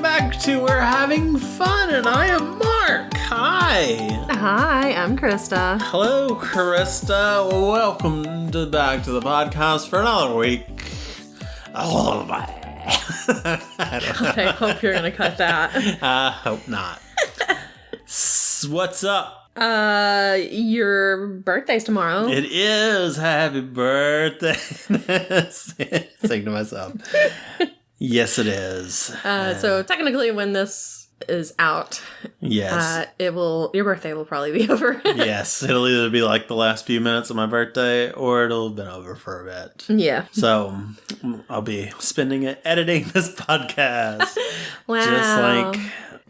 back to We're Having Fun, and I am Mark. Hi. Hi, I'm Krista. Hello, Krista. Welcome back to the podcast for another week. God, I hope you're going to cut that. I hope not. What's up? Your birthday's tomorrow. It is. Happy birthday. Sing to myself. Yes, it is. So technically when this is out, Yes. your birthday will probably be over. Yes. It'll either be like the last few minutes of my birthday or it'll have been over for a bit. Yeah. So I'll be spending it editing this podcast. Wow.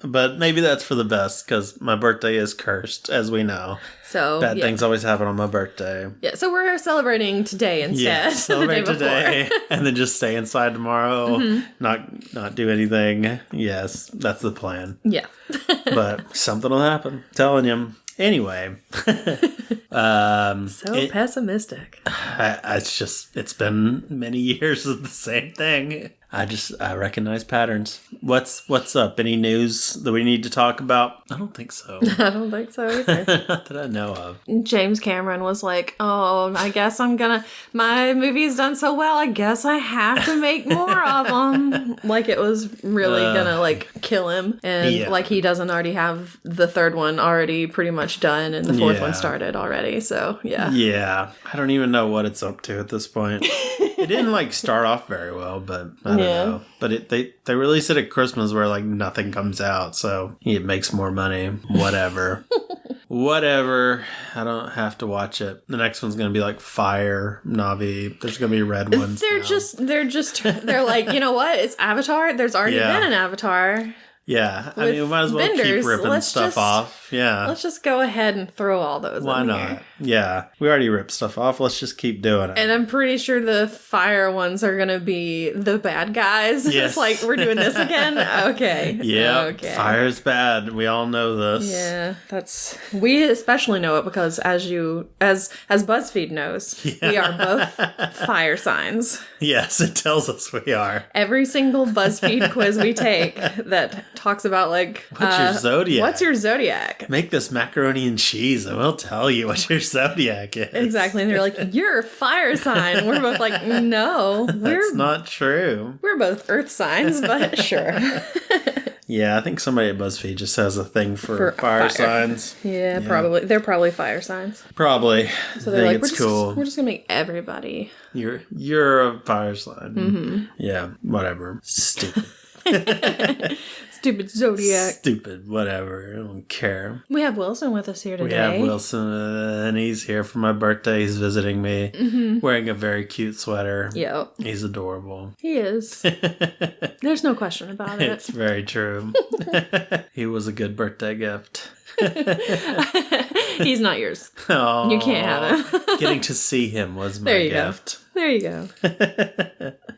But maybe that's for the best because my birthday is cursed, as we know. So Bad things always happen on my birthday. Yeah, so we're celebrating today instead. Yeah, celebrate today and then just stay inside tomorrow, not do anything. Yes, that's the plan. Yeah. But something will happen. Telling you. Anyway. Pessimistic. It's been many years of the same thing. I recognize patterns. What's up? Any news that we need to talk about? I don't think so. I don't think so either. Not that I know of. James Cameron was like, I guess my movie's done so well, I guess I have to make more of them. Like it was really gonna kill him. And like he doesn't already have the third one already pretty much done and the fourth one started already. So yeah. Yeah. I don't even know what it's up to at this point. It didn't start off very well, but I don't know. But they release it at Christmas where nothing comes out, so it makes more money. Whatever. Whatever. I don't have to watch it. The next one's gonna be Fire, Navi. There's gonna be red ones. They're like, you know what? It's Avatar. There's already been an Avatar. Yeah, I mean, we might as well keep ripping stuff off. Yeah. Let's just go ahead and throw all those in. Why not? Here. Yeah. We already ripped stuff off. Let's just keep doing it. And I'm pretty sure the fire ones are going to be the bad guys. Yes. It's we're doing this again? Okay. Yeah. Okay. Fire's bad. We all know this. Yeah. We especially know it because as BuzzFeed knows, we are both fire signs. Yes, it tells us we are. Every single BuzzFeed quiz we take that talks about what's your zodiac? What's your zodiac? Make this macaroni and cheese and we'll tell you what your zodiac is. Exactly. And they're like, you're a fire sign. We're both like, no. That's not true. We're both earth signs, but sure. Yeah, I think somebody at BuzzFeed just has a thing for fire signs. Yeah, probably. They're probably fire signs. Probably. So they're like, cool. We're just going to make everybody. You're a fire sign. Mm-hmm. Yeah, whatever. Stupid. Stupid zodiac. Stupid, whatever. I don't care. We have Wilson with us here today. We have Wilson, and he's here for my birthday. He's visiting me, wearing a very cute sweater. Yep. He's adorable. He is. There's no question about it. It's very true. He was a good birthday gift. He's not yours. Oh, you can't have him. Getting to see him was my gift. There you go.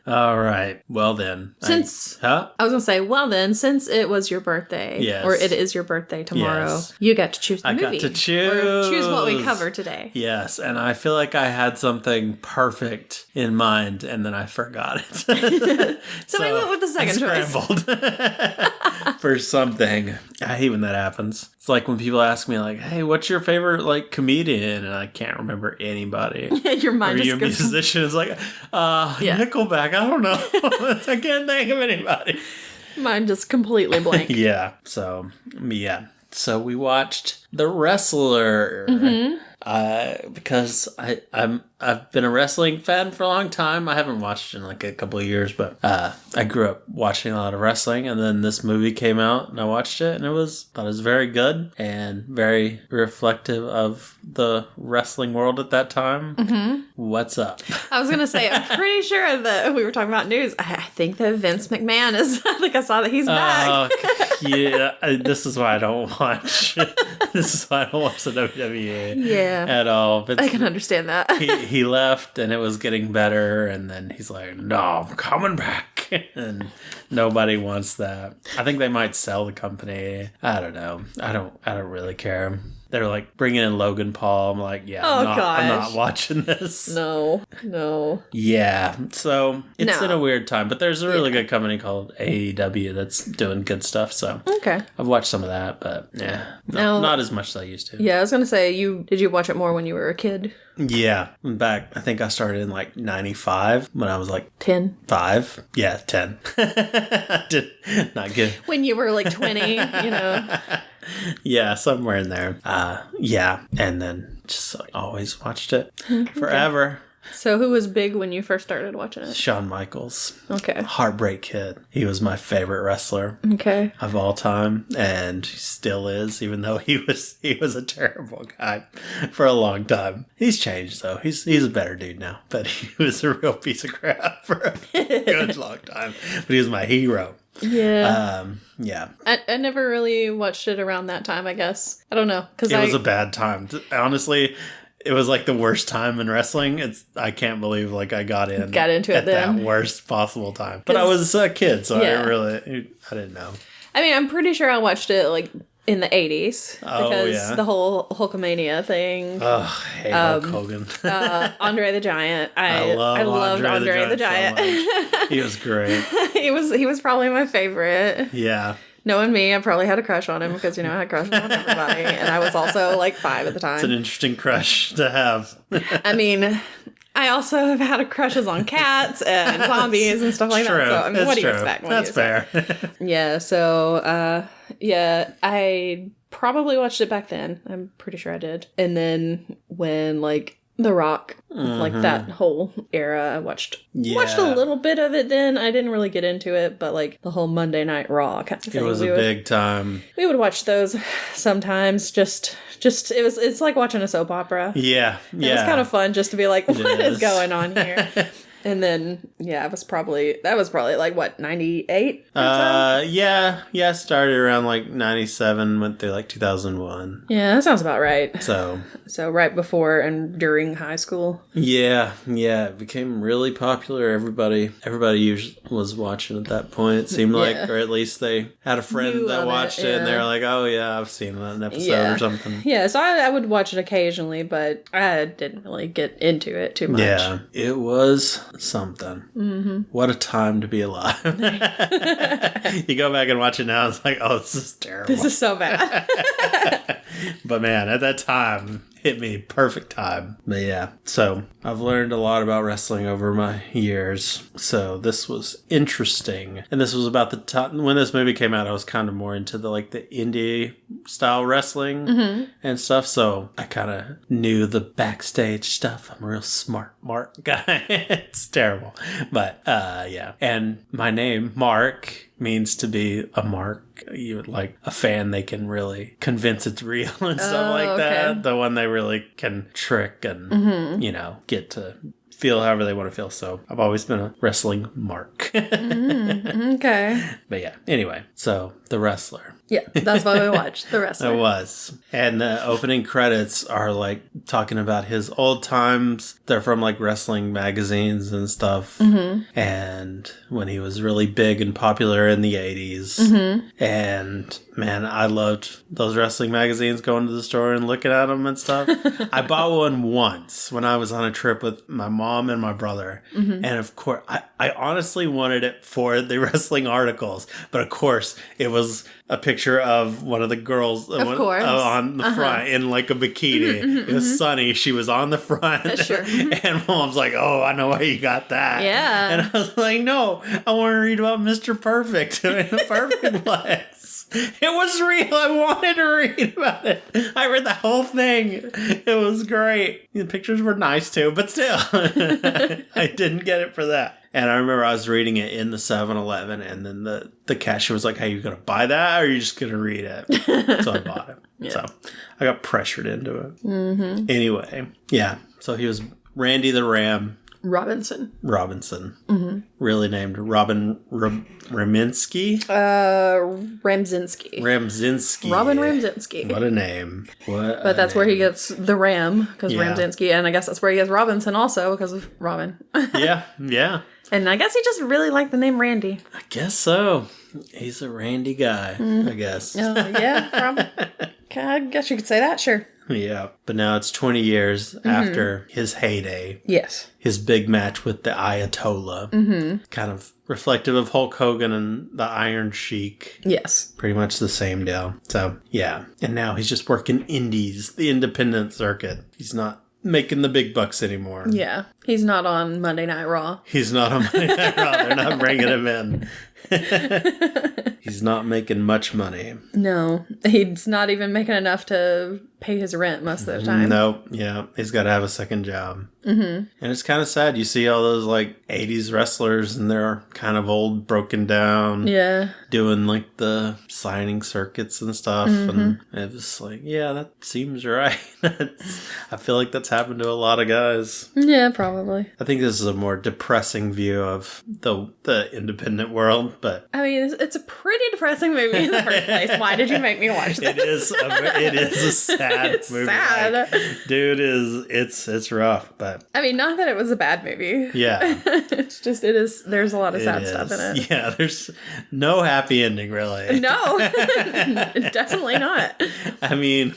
All right. Well then. I was going to say, since it was your birthday, or it is your birthday tomorrow, you get to choose the movie. I got to choose. Or choose what we cover today. Yes, and I feel like I had something perfect in mind, and then I forgot it. so we went with the second choice. For something. I hate when that happens. It's like when people ask me, hey, what's your favorite, comedian? And I can't remember anybody. Your mind just goes... musician is Nickelback. I don't know. I can't think of anybody. Mine just completely blank. Yeah. So we watched The Wrestler. Because I've been a wrestling fan for a long time. I haven't watched in a couple of years, but I grew up watching a lot of wrestling, and then this movie came out and I watched it, and thought it was very good and very reflective of the wrestling world at that time. What's up? I was gonna say, I'm pretty sure that we were talking about news. I think that Vince McMahon is I saw that he's back. Yeah, this is why I don't watch. This is why I don't watch the WWE. At all. But I can understand that. he left and it was getting better, and then he's like, no, I'm coming back. And Nobody wants that. I think they might sell the company. I don't know. I don't really care. They're like bringing in Logan Paul. I'm like, yeah, I'm not watching this. No. Yeah, so it's in a weird time, but there's a really good company called AEW that's doing good stuff. So okay, I've watched some of that, but not as much as I used to. Yeah, I was gonna say, did you watch it more when you were a kid? Yeah, back. I think I started in like 95 when I was like 10. 5. Yeah, 10. Did not good. When you were like 20, Yeah, somewhere in there. Yeah, and then just like, always watched it forever. So who was big when you first started watching it? Shawn Michaels. Okay. Heartbreak Kid. He was my favorite wrestler. Okay. Of all time, and he still is, even though he was a terrible guy for a long time. He's changed though. He's a better dude now, but he was a real piece of crap for a good long time. But he was my hero. Yeah. Yeah. I never really watched it around that time, I guess. I don't know. It was a bad time. Honestly, it was like the worst time in wrestling. I can't believe like I got into it at then. That worst possible time. But I was a kid, so I didn't know. I mean, I'm pretty sure I watched it like in the 80s because the whole Hulkamania thing. Oh, I hate Hulk Hogan. Andre the Giant. I loved Andre the Giant. So he was great. He was probably my favorite. Yeah. Knowing me, I probably had a crush on him because, I had crushes on everybody. And I was also like 5 at the time. It's an interesting crush to have. I mean, I also have had crushes on cats and zombies and stuff like that. So, I mean, what do you expect? That's fair. Yeah, so, I probably watched it back then. I'm pretty sure I did. And then when, like, The Rock, like that whole era, I watched a little bit of it then. I didn't really get into it, but like the whole Monday Night Raw kind of thing. It was big time. We would watch those sometimes. It's like watching a soap opera. Yeah. It was kind of fun just to be like, what is going on here? And then, that was probably like, what, 98? Yeah, started around like 97, went through like 2001. Yeah, that sounds about right. So right before and during high school. Yeah, it became really popular. Everybody usually was watching at that point, it seemed like, or at least they had a friend that watched it, and they were like, oh yeah, I've seen an episode or something. Yeah, so I would watch it occasionally, but I didn't really get into it too much. Yeah, it was something. Mm-hmm. What a time to be alive. You go back and watch it now, it's like, oh, this is terrible. This is so bad. But man, at that time, hit me perfect time. But yeah, so I've learned a lot about wrestling over my years. So this was interesting. And this was about the time when this movie came out, I was kind of more into the indie style wrestling and stuff. So I kind of knew the backstage stuff. I'm a real smart guy. It's terrible. But yeah. And my name, Mark, means to be a mark. You would like a fan they can really convince it's real and stuff like that. The one they really can trick and, get to feel however they want to feel. So I've always been a wrestling mark. Okay. But yeah, anyway, so The Wrestler. Yeah, that's what we watched, The Wrestler. It was. And the opening credits are like talking about his old times. They're from like wrestling magazines and stuff. Mm-hmm. And when he was really big and popular in the 80s. Mm-hmm. And man, I loved those wrestling magazines, going to the store and looking at them and stuff. I bought one once when I was on a trip with my mom and my brother. Mm-hmm. And of course, I honestly wanted it for the wrestling articles. But of course, it was a picture of one of the girls on the front in like a bikini. It was sunny. She was on the front. Sure. And Mom's like, oh, I know why you got that. Yeah. And I was like, no, I want to read about Mr. Perfect in the perfect place. It was real. I wanted to read about it. I read the whole thing. It was great. The pictures were nice too, but still, I didn't get it for that. And I remember I was reading it in the 7-Eleven, and then the cashier was like, hey, you going to buy that, or are you just going to read it? So I bought it. Yeah. So I got pressured into it. Mm-hmm. Anyway, yeah. So he was Randy the Ram Robinson. Mm-hmm. Really named Robin Raminsky? Ramzinski. Robin Ramzinski. What a name. But that's where he gets the Ram, because Ramzinski, and I guess that's where he gets Robinson also, because of Robin. Yeah. And I guess he just really liked the name Randy. I guess so. He's a Randy guy, I guess. Oh, yeah, probably. I guess you could say that, sure. Yeah, but now it's 20 years after his heyday. Yes. His big match with the Ayatollah. Kind of reflective of Hulk Hogan and the Iron Sheik. Yes. Pretty much the same deal. So, yeah. And now he's just working indies, the independent circuit. He's not making the big bucks anymore. Yeah. He's not on Monday Night Raw. He's not on Monday Night Raw. They're not bringing him in. He's not making much money. No. He's not even making enough to pay his rent most of the time. No. Yeah. He's got to have a second job. And it's kind of sad. You see all those like 80s wrestlers and they're kind of old, broken down. Yeah. Doing like the signing circuits and stuff. And it was like, yeah, that seems right. I feel like that's happened to a lot of guys. Yeah, probably. I think this is a more depressing view of the independent world, but I mean, it's a pretty depressing movie in the first place. Why did you make me watch this? it is a sad It's movie. sad. Like, dude, it's rough, but I mean, not that it was a bad movie. yeah. It's just, there's a lot of sad stuff in it. Yeah, there's no happy ending, really. No, definitely not. I mean,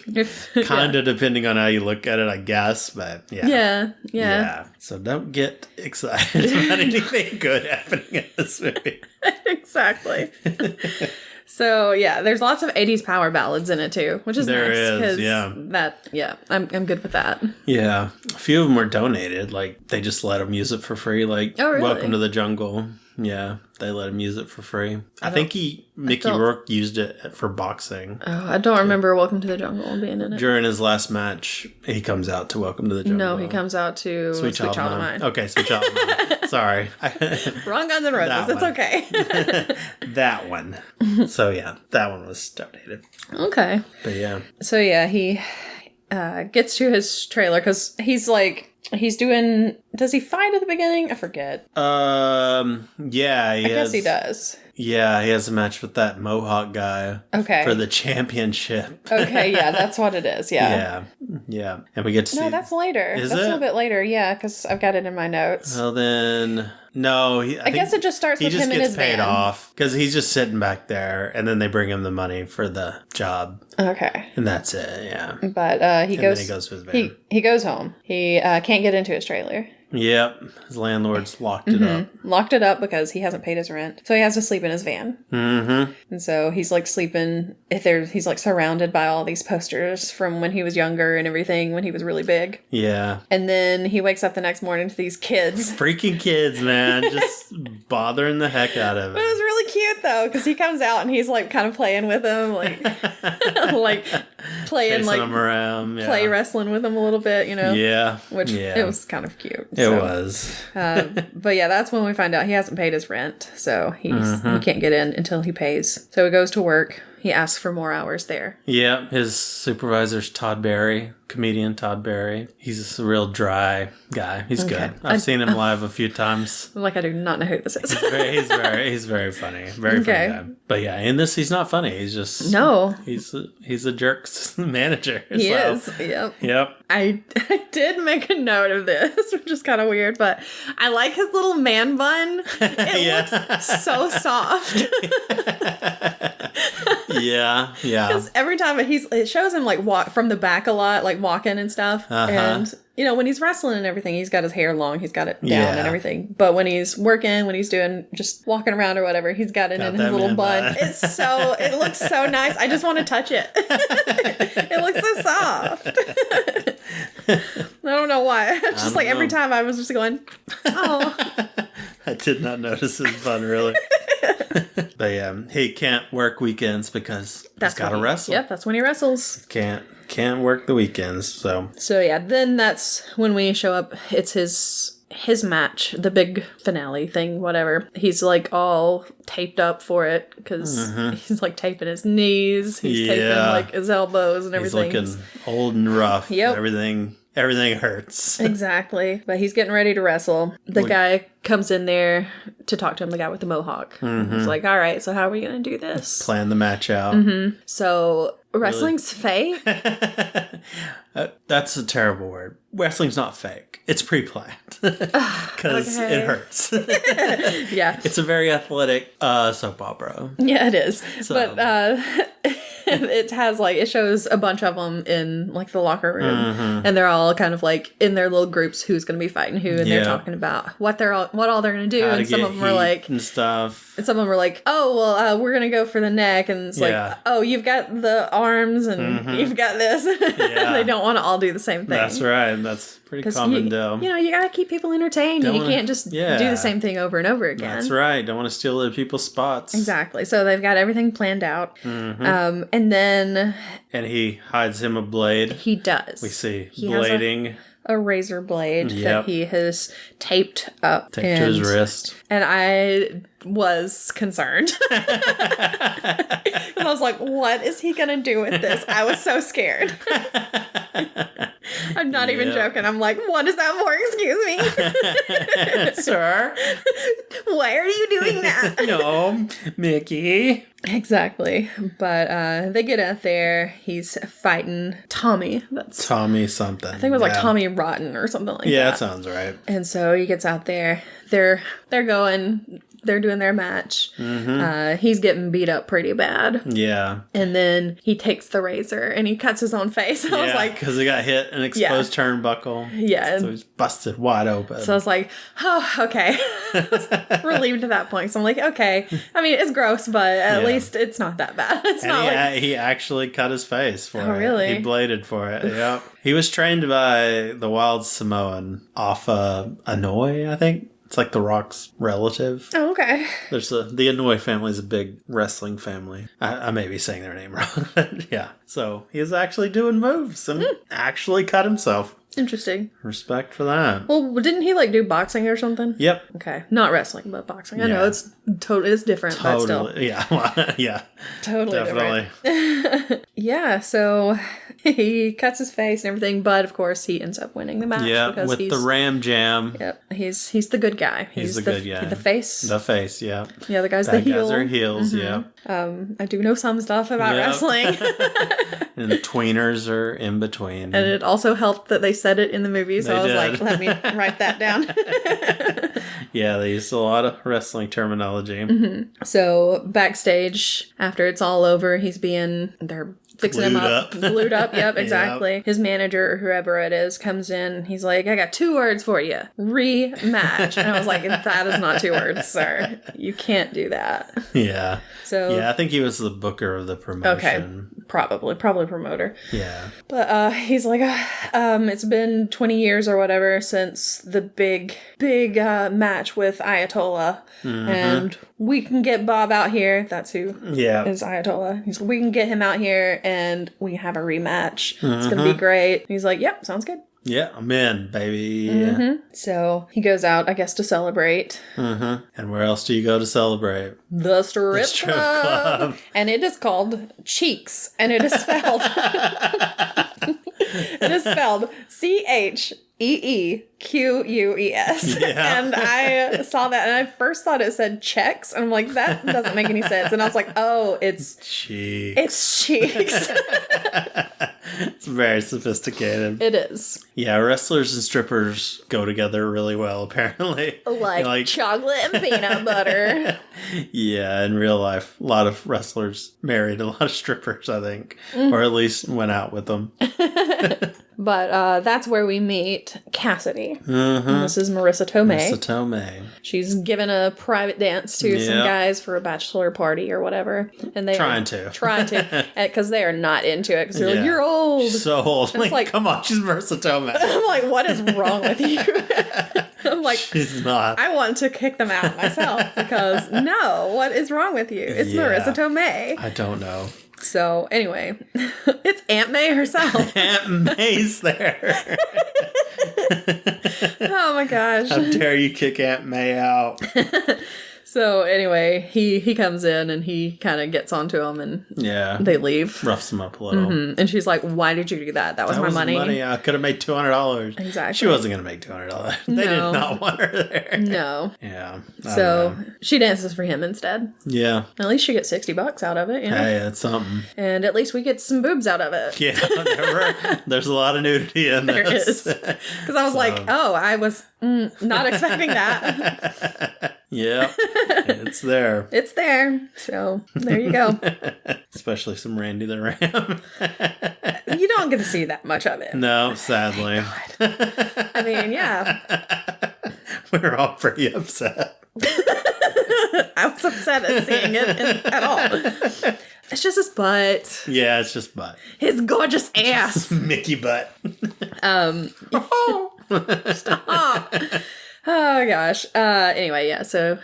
kind of depending on how you look at it, I guess, but yeah. Yeah. So don't get excited about anything good happening in this movie. Exactly. So, yeah, there's lots of 80s power ballads in it, too, which is There nice. is, yeah. I'm good with that. Yeah. A few of them were donated. Like, they just let them use it for free. Like, Oh, really? Welcome to the Jungle. Yeah, they let him use it for free. I think Mickey Rourke used it for boxing. Oh, I don't remember Welcome to the Jungle being in it. During his last match, he comes out to Welcome to the Jungle. No, he comes out to Sweet Child of Mine. Okay, Sweet Child of Mine. Sorry. Wrong Guns N' Roses. It's okay. That one. So, yeah, that one was donated. Okay. But, yeah. So, yeah, he gets to his trailer because he's doing... Does he fight at the beginning? I forget. Yeah, I guess he does. Yeah, he has a match with that Mohawk guy. Okay. For the championship. Okay, yeah, that's what it is, yeah. Yeah. And we get to see... No, that's later. Is that's it? a little bit later, yeah, because I've got it in my notes. Well, then... No, I guess it just starts with him and his van. He just gets paid off because he's just sitting back there, and then they bring him the money for the job. Okay. And that's it, yeah. But he goes... then he goes to his van. He goes home. He can't get into his trailer. Yep. His landlord's locked it up. Locked it up because he hasn't paid his rent. So he has to sleep in his van. Mm-hmm. And so he's like sleeping, he's like surrounded by all these posters from when he was younger and everything, when he was really big. Yeah. And then he wakes up the next morning to these kids. Freaking kids, man. Just bothering the heck out of But it was really cute though, because he comes out and he's like kind of playing with them, like, like playing chasing like them around. Yeah. play wrestling with them a little bit, you know? Yeah. Which it was kind of cute. It was. But yeah, that's when we find out he hasn't paid his rent. So he can't get in until he pays. So he goes to work. He asks for more hours there. Yeah, his supervisor's Todd Barry, comedian Todd Barry. He's a real dry guy. He's good. I've seen him live a few times. Like, I do not know who this is. He's very funny. Very funny guy. But yeah, in this, he's not funny. He's just... No. He's a jerk manager. He is. Yep. I did make a note of this, which is kind of weird, but I like his little man bun. It looks so soft. Yeah. Because every time it shows him like walk from the back a lot, like walking and stuff. And you know, when he's wrestling and everything, he's got his hair long, he's got it down and everything. But when he's working, when he's doing just walking around or whatever, he's got it in his little bun. It looks so nice. I just want to touch it. It looks so soft. I don't know why. Just like every time I was just going, oh. I did not notice his bun really. But yeah, he can't work weekends because he's got to wrestle. Yep, that's when he wrestles. Can't work the weekends. So yeah, then that's when we show up. It's his match, the big finale thing, whatever. He's like all taped up for it because he's like taping his knees. He's taping like his elbows and everything. He's looking old and rough. Yep. Everything hurts. Exactly. But he's getting ready to wrestle. The guy comes in there to talk to him, the guy with the mohawk. He's like, all right, so how are we going to do this? Plan the match out. So Wrestling's fake? That's a terrible word. Wrestling's not fake. It's pre-planned. Because it hurts. Yeah. It's a very athletic soap opera. Yeah, it is. So. But it has like, it shows a bunch of them in like the locker room. Mm-hmm. And they're all kind of like in their little groups who's going to be fighting who. And they're talking about what all they're going to do. And some of them are like... and stuff. And some of them were like, oh, well, we're going to go for the neck. And it's like, oh, you've got the arms and you've got this. They don't want to all do the same thing. That's right. That's pretty common deal. You know, you got to keep people entertained. And you can't just do the same thing over and over again. That's right. Don't want to steal other people's spots. Exactly. So they've got everything planned out. Mm-hmm. And then... And he hides him a blade. He does. We see blading. A razor blade that he has taped up. Taped to his wrist. And I was concerned. And I was like, what is he going to do with this? I was so scared. I'm not even joking. I'm like, what is that for? Excuse me. Sir? Why are you doing that? No, Mickey. Exactly. But they get out there. He's fighting Tommy. That's Tommy something. I think it was like Tommy Rotten or something like that. Yeah, that sounds right. And so he gets out there. They're going... They're doing their match. Mm-hmm. He's getting beat up pretty bad. Yeah. And then he takes the razor and he cuts his own face. I was like... because he got hit an exposed turnbuckle. Yeah. So he's busted wide open. So I was like, oh, okay. Relieved at that point. So I'm like, okay. I mean, it's gross, but at least it's not that bad. It's not like... He actually cut his face for it. Oh, really? He bladed for it. Yep. He was trained by the Wild Samoan off Hanoi, I think. It's like The Rock's relative. Oh, okay. There's the Inoue family is a big wrestling family. I may be saying their name wrong. Yeah. So he was actually doing moves and actually cut himself. Interesting. Respect for that. Well, didn't he like do boxing or something? Yep. Okay. Not wrestling, but boxing. I know it's different, but still. Yeah. Yeah. Totally definitely. Different. Yeah, so he cuts his face and everything, but of course he ends up winning the match. Yeah, with the ram jam. Yep. He's the good guy. He's the good guy. The face. The face, yeah. The other guy's the heel. Guys are heels, yeah. I do know some stuff about wrestling. And the tweeners are in between. And it also helped that they said it in the movie, so I was like, let me write that down. Yeah, they used a lot of wrestling terminology. Mm-hmm. So backstage, after it's all over, they're fixing him up. Glued up, yep, exactly. Yep. His manager, or whoever it is, comes in. And he's like, I got 2 words for you. Rematch. And I was like, that is not 2 words, sir. You can't do that. Yeah. So yeah, I think he was the booker of the promotion. Okay. Probably promoter. Yeah. But he's like, it's been 20 years or whatever since the big match with Ayatollah. Mm-hmm. And we can get Bob out here. That's who is Ayatollah. He's like, we can get him out here and we have a rematch. Mm-hmm. It's going to be great. He's like, yep, sounds good. Yeah, I'm in, baby. Mm-hmm. So he goes out, I guess, to celebrate. Mm-hmm. And where else do you go to celebrate? The strip club. And it is called Cheeks. And it is spelled... it is spelled CHEEQUES. Yeah. And I saw that and I first thought it said checks. And I'm like, that doesn't make any sense. And I was like, oh, it's Cheeks. It's Cheeks. It's very sophisticated. It is. Yeah, wrestlers and strippers go together really well, apparently. Like chocolate and peanut butter. Yeah, in real life, a lot of wrestlers married a lot of strippers, I think. Mm. Or at least went out with them. But that's where we meet Cassidy. Mm-hmm. And this is Marissa Tomei. She's given a private dance to some guys for a bachelor party or whatever. And they trying to. Because they are not into it. Because they're like, you're old. So old. Like, come on, she's Marissa Tomei. I'm like, what is wrong with you? I'm like, she's not. I want to kick them out myself. Because, no, what is wrong with you? It's Marissa Tomei. I don't know. So, anyway, it's Aunt May herself. Aunt May's there. Oh, my gosh. How dare you kick Aunt May out. So anyway, he comes in and he kind of gets onto him and they leave. Roughs him up a little. Mm-hmm. And she's like, why did you do that? That was my money. I could have made $200. Exactly. She wasn't going to make $200. They did not want her there. No. Yeah. So she dances for him instead. Yeah. At least she gets $60 out of it. You know? Hey, that's something. And at least we get some boobs out of it. Yeah. There's a lot of nudity in there this. There is. Because I was like, oh, I was not expecting that. Yeah, it's there. It's there. So there you go. Especially some Randy the Ram. You don't get to see that much of it. No, sadly. I mean, yeah. We're all pretty upset. I was upset at seeing it at all. It's just his butt. Yeah, it's just butt. His gorgeous ass. Mickey butt. Stop. Oh gosh. Anyway, yeah. So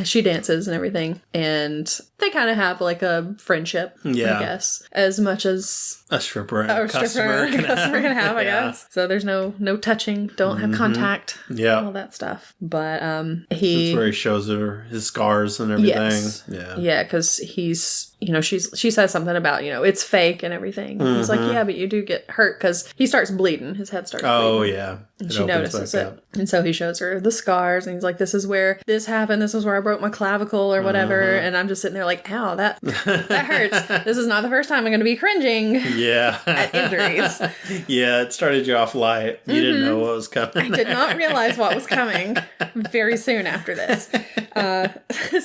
she dances and everything, and they kind of have like a friendship. Yeah. I guess as much as a stripper and a customer can have. I guess. So there's no touching. Don't have contact. Yeah. All that stuff. But that's where he shows her his scars and everything. Yes. Yeah. Yeah, because he's. She says something about, it's fake and everything. He's like, yeah, but you do get hurt because he starts bleeding. His head starts bleeding. Oh, yeah. And she notices it. And so he shows her the scars and he's like, this is where this happened. This is where I broke my clavicle or whatever. And I'm just sitting there like, ow, that hurts. This is not the first time I'm going to be cringing at injuries. Yeah, it started you off light. You didn't know what was coming. I did not realize what was coming very soon after this.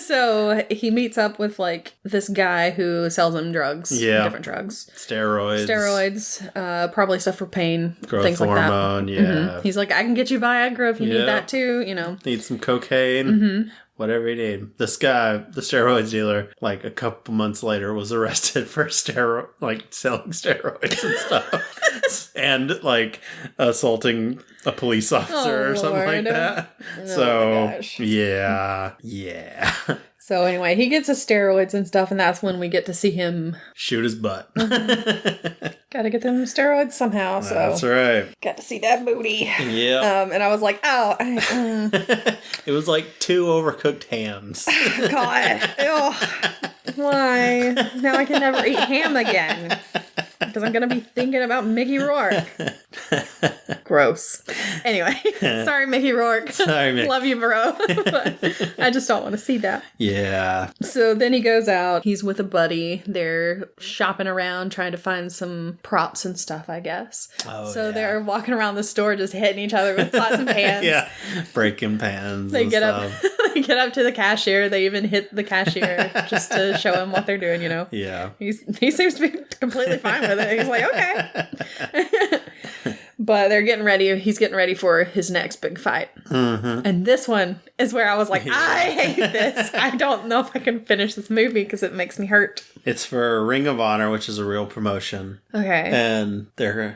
So he meets up with like this guy who sells him drugs. Yeah. Different drugs. Steroids. Probably stuff for pain. Growth things hormone, like that. Yeah. He's like, I can get you Viagra if you need that too, Need some cocaine. Whatever you need. This guy, the steroids dealer, like a couple months later was arrested for selling steroids and stuff. And like assaulting a police officer or something like that. Oh, yeah. So anyway, he gets his steroids and stuff, and that's when we get to see him shoot his butt. Gotta get them steroids somehow. So that's right. Got to see that booty. Yeah. And I was like, oh. It was like 2 overcooked hams. God. Why? Now I can never eat ham again. Because I'm going to be thinking about Mickey Rourke. Gross. Anyway, sorry, Mickey Rourke. Sorry, Mick. Love you, bro. But I just don't want to see that. Yeah. So then he goes out. He's with a buddy. They're shopping around, trying to find some props and stuff, I guess. So they're walking around the store just hitting each other with pots and pans. Yeah. Breaking pans. They get up. They get up to the cashier. They even hit the cashier just to show him what they're doing, Yeah. He seems to be completely fine with it. He's like, okay. But they're getting ready. He's getting ready for his next big fight. And this one is where I was like, I hate this. I don't know if I can finish this movie because it makes me hurt. It's for Ring of Honor, which is a real promotion. Okay. And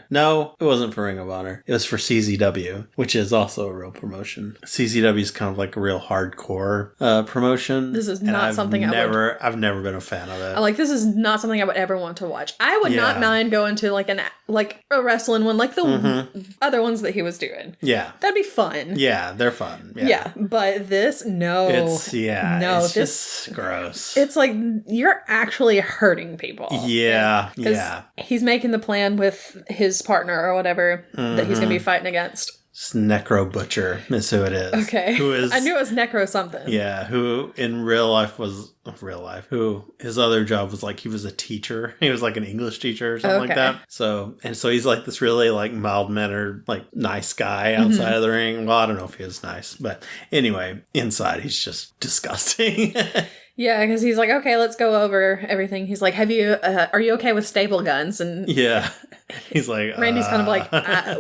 no, it wasn't for Ring of Honor. It was for CZW, which is also a real promotion. CZW is kind of like a real hardcore promotion. This is not something I've never been a fan of it. This is not something I would ever want to watch. I would not mind going to a wrestling one, like the other ones that he was doing. Yeah. That'd be fun. Yeah, they're fun. Yeah. But this, no. It's just gross. It's like you're actually hurting people. Yeah. He's making the plan with his partner or whatever that he's going to be fighting against. It's Necro Butcher is who it is. Okay. I knew it was Necro something. Yeah, who in real life, who his other job was like he was a teacher. He was like an English teacher or something like that. So he's like this really like mild-mannered, like nice guy outside of the ring. Well, I don't know if he was nice, but anyway, inside he's just disgusting. Yeah, because he's like, okay, let's go over everything. He's like, are you okay with staple guns? And yeah, he's like, Randy's kind of like,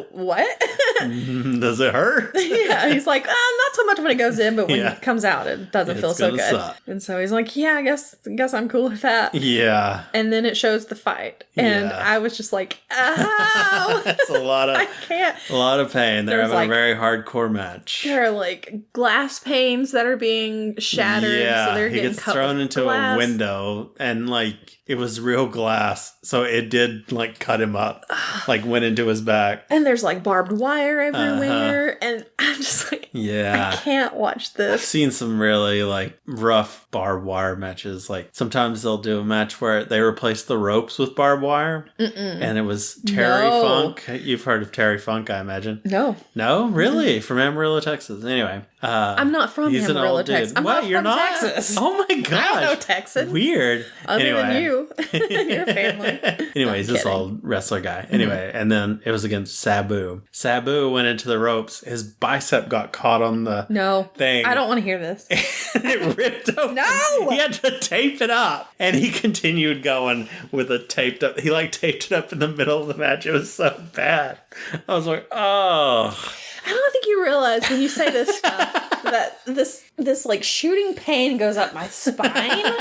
what? Does it hurt? Yeah, he's like, not so much when it goes in, but when it comes out, it doesn't feel so good. Suck. And so he's like, yeah, I guess I'm cool with that. Yeah. And then it shows the fight, and I was just like, ow! That's a lot of, I can't. A lot of pain. They're having a very hardcore match. There are like glass panes that are being shattered. Yeah, so they're he gets thrown into a window, and like it was real glass, so it did like cut him up, like went into his back. And there's like barbed wire everywhere, and I'm just like, I I can't watch this. I've seen some really like rough barbed wire matches. Like sometimes they'll do a match where they replace the ropes with barbed wire. And it was Terry Funk. You've heard of Terry Funk, I imagine. No, really? From Amarillo, Texas. Anyway, I'm not from Amarillo, Texas. I'm not from Texas. Oh my gosh, I don't know Texas. Weird. Other than you and your family. Anyways, this old wrestler guy. Anyway, and then it was against Sabu. Sabu went into the ropes. His bicep got caught on the thing. I don't want to hear this. It ripped open. No! He had to tape it up. And he continued going with a taped up. He like taped it up in the middle of the match. It was so bad. I was like, oh. I don't think you realize when you say this stuff that this like shooting pain goes up my spine.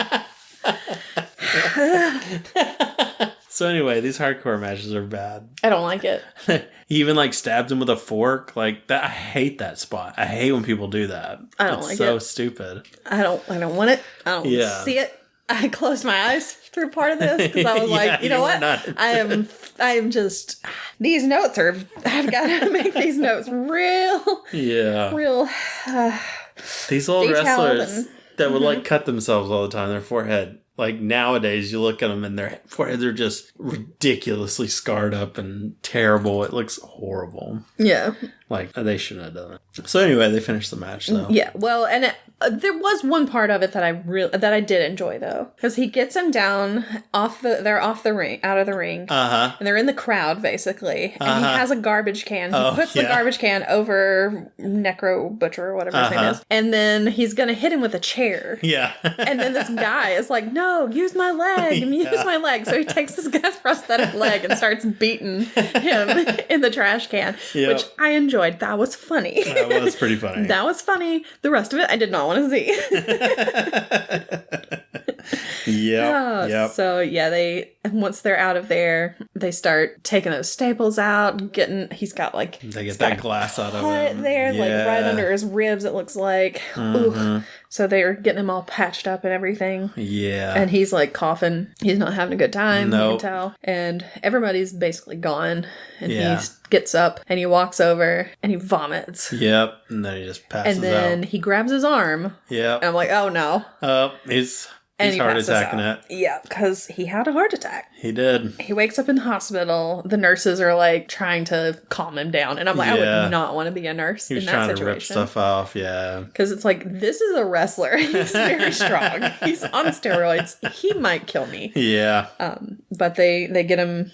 So anyway, these hardcore matches are bad. I don't like it. He even like stabbed him with a fork. Like that, I hate that spot. I hate when people do that. I don't like it. It's so stupid. I don't want it. I don't see it. I closed my eyes through part of this because I was like, you know what? I am just, these notes I've got to make these notes real. These old wrestlers that would like cut themselves all the time, their forehead. Like nowadays, you look at them and their foreheads are just ridiculously scarred up and terrible. It looks horrible. Yeah. Like, they shouldn't have done it. So anyway, they finished the match, though. Yeah, well, and there was one part of it that I did enjoy, though. Because he gets him down, they're off the ring, out of the ring. And they're in the crowd, basically. And he has a garbage can. He puts the garbage can over Necro Butcher, or whatever his name is. And then he's going to hit him with a chair. Yeah. And then this guy is like, no, use my leg. Use my leg. So he takes this guy's prosthetic leg and starts beating him in the trash can. Yep. Which I enjoyed. That was funny. That was pretty funny. That was funny. The rest of it, I did not want to see. Yep. So yeah, once they're out of there, they start taking those staples out. He's got like they get that glass out of him there, like right under his ribs. It looks like. Ooh. So they're getting him all patched up and everything. Yeah. And he's like coughing. He's not having a good time. Nope. You can tell. And everybody's basically gone. And he gets up and he walks over and he vomits. Yep. And then he just passes out. And then he grabs his arm. Yep. And I'm like, oh no. He's heart attacking it. Yeah, because he had a heart attack. He did. He wakes up in the hospital. The nurses are like trying to calm him down. And I'm like, I would not want to be a nurse in that situation. He was trying to rip stuff off, yeah. Because it's like, this is a wrestler. He's very strong. He's on steroids. He might kill me. Yeah. But they get him